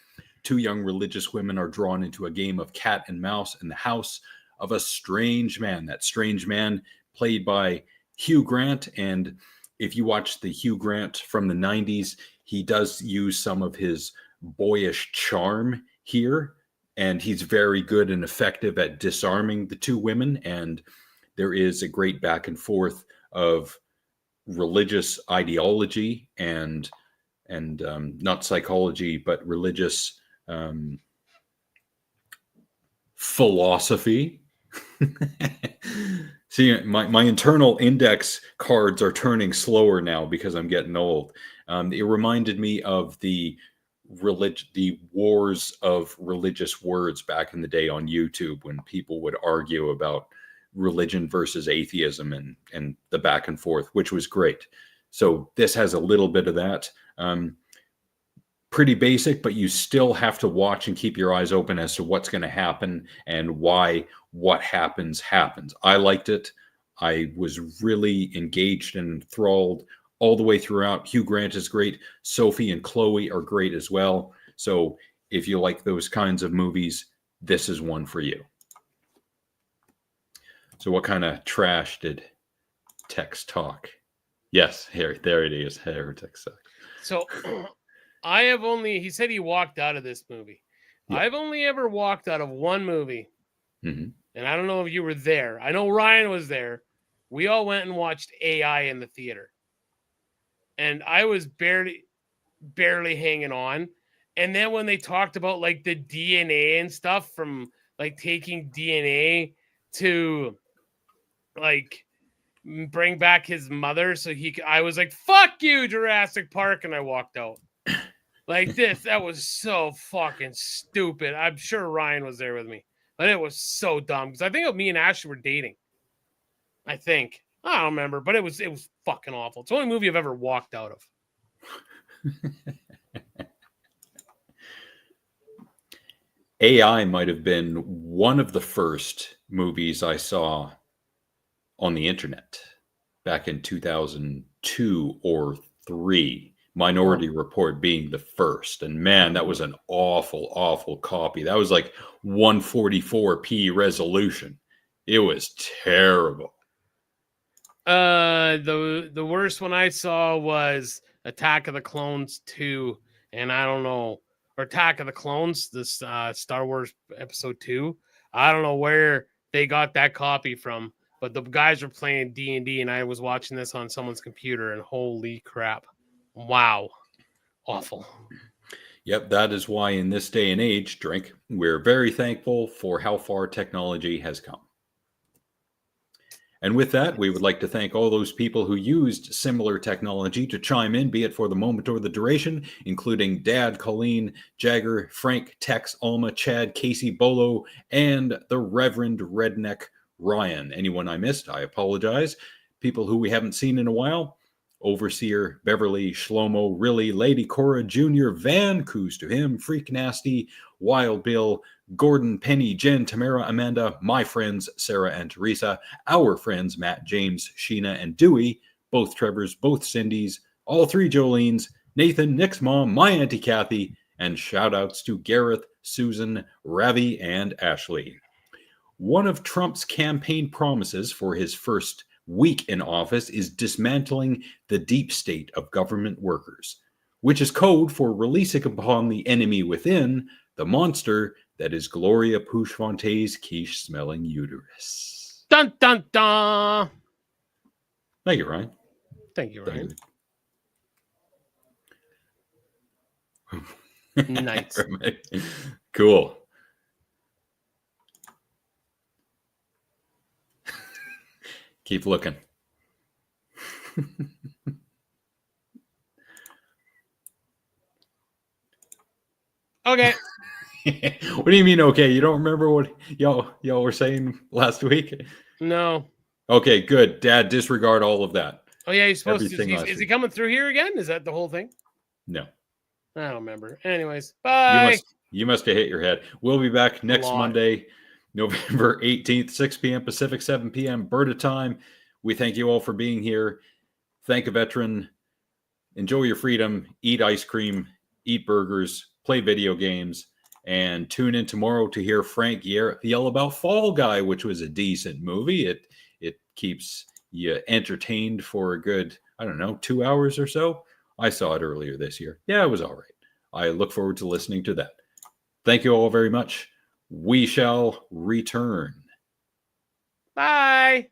2 young religious women are drawn into a game of cat and mouse in the house of a strange man. That strange man played by Hugh Grant. And if you watch the Hugh Grant from the 90s, he does use some of his boyish charm here. And he's very good and effective at disarming the 2 women. And there is a great back and forth of religious ideology and not psychology, but religious philosophy. See, my internal index cards are turning slower now because I'm getting old. It reminded me of the wars of religious words back in the day on YouTube, when people would argue about religion versus atheism and the back and forth, which was great. So this has a little bit of that. Pretty basic, but you still have to watch and keep your eyes open as to what's going to happen and why what happens. I liked it. I was really engaged and enthralled all the way throughout. Hugh Grant is great. Sophie and Chloe are great as well. So if you like those kinds of movies, this is one for you. So what kind of trash did Tex talk? Yes, there it is. Tex talk. So I have only, he said he walked out of this movie. Yeah. I've only ever walked out of one movie. Mm-hmm. And I don't know if you were there. I know Ryan was there. We all went and watched AI in the theater. And I was barely hanging on. And then when they talked about like the DNA and stuff, from like taking DNA to like bring back his mother so I was like, fuck you, Jurassic Park. And I walked out like this. That was so fucking stupid. I'm sure Ryan was there with me, but it was so dumb. Because I think me and Ashley were dating. I think. I don't remember, but it was fucking awful. It's the only movie I've ever walked out of. AI might have been one of the first movies I saw on the internet back in 2002 or 3. Minority Report being the first. And man, that was an awful, awful copy. That was like 144p resolution. It was terrible. The worst one I saw was Attack of the Clones 2, and I don't know, or Attack of the Clones, this Star Wars Episode 2. I don't know where they got that copy from, but the guys were playing D&D, and I was watching this on someone's computer, and holy crap. Wow. Awful. Yep, that is why in this day and age, Drink, we're very thankful for how far technology has come. And with that, we would like to thank all those people who used similar technology to chime in, be it for the moment or the duration, including Dad, Colleen, Jagger, Frank, Tex, Alma, Chad, Casey, Bolo, and the Reverend Redneck Ryan. Anyone I missed, I apologize. People who we haven't seen in a while, Overseer, Beverly, Shlomo, Really, Lady Cora, Jr., Van, Coos to him, Freak Nasty, Wild Bill, Gordon, Penny, Jen, Tamara, Amanda, my friends, Sarah and Teresa, our friends, Matt, James, Sheena, and Dewey, both Trevors, both Cindys, all 3 Jolenes, Nathan, Nick's mom, my Auntie Kathy, and shout-outs to Gareth, Susan, Ravi, and Ashley. One of Trump's campaign promises for his first week in office is dismantling the deep state of government workers, which is code for releasing upon the enemy within the monster that is Gloria Pouchfonte's quiche-smelling uterus. Dun, dun, dun! Thank you, Ryan. Thank you, Ryan. Nice. Cool. Keep looking. Okay. What do you mean, okay? You don't remember what y'all were saying last week? No. Okay, good. Dad, disregard all of that. Oh, yeah, he's supposed to. Is he coming through here again? Is that the whole thing? No. I don't remember. Anyways, bye. You must have hit your head. We'll be back next Monday, November 18th, 6 p.m. Pacific, 7 p.m. Berta time. We thank you all for being here. Thank a veteran. Enjoy your freedom. Eat ice cream. Eat burgers. Play video games. And tune in tomorrow to hear Frank yell about Fall Guy, which was a decent movie. It keeps you entertained for a good, 2 hours or so. I saw it earlier this year. Yeah, it was all right. I look forward to listening to that. Thank you all very much. We shall return. Bye.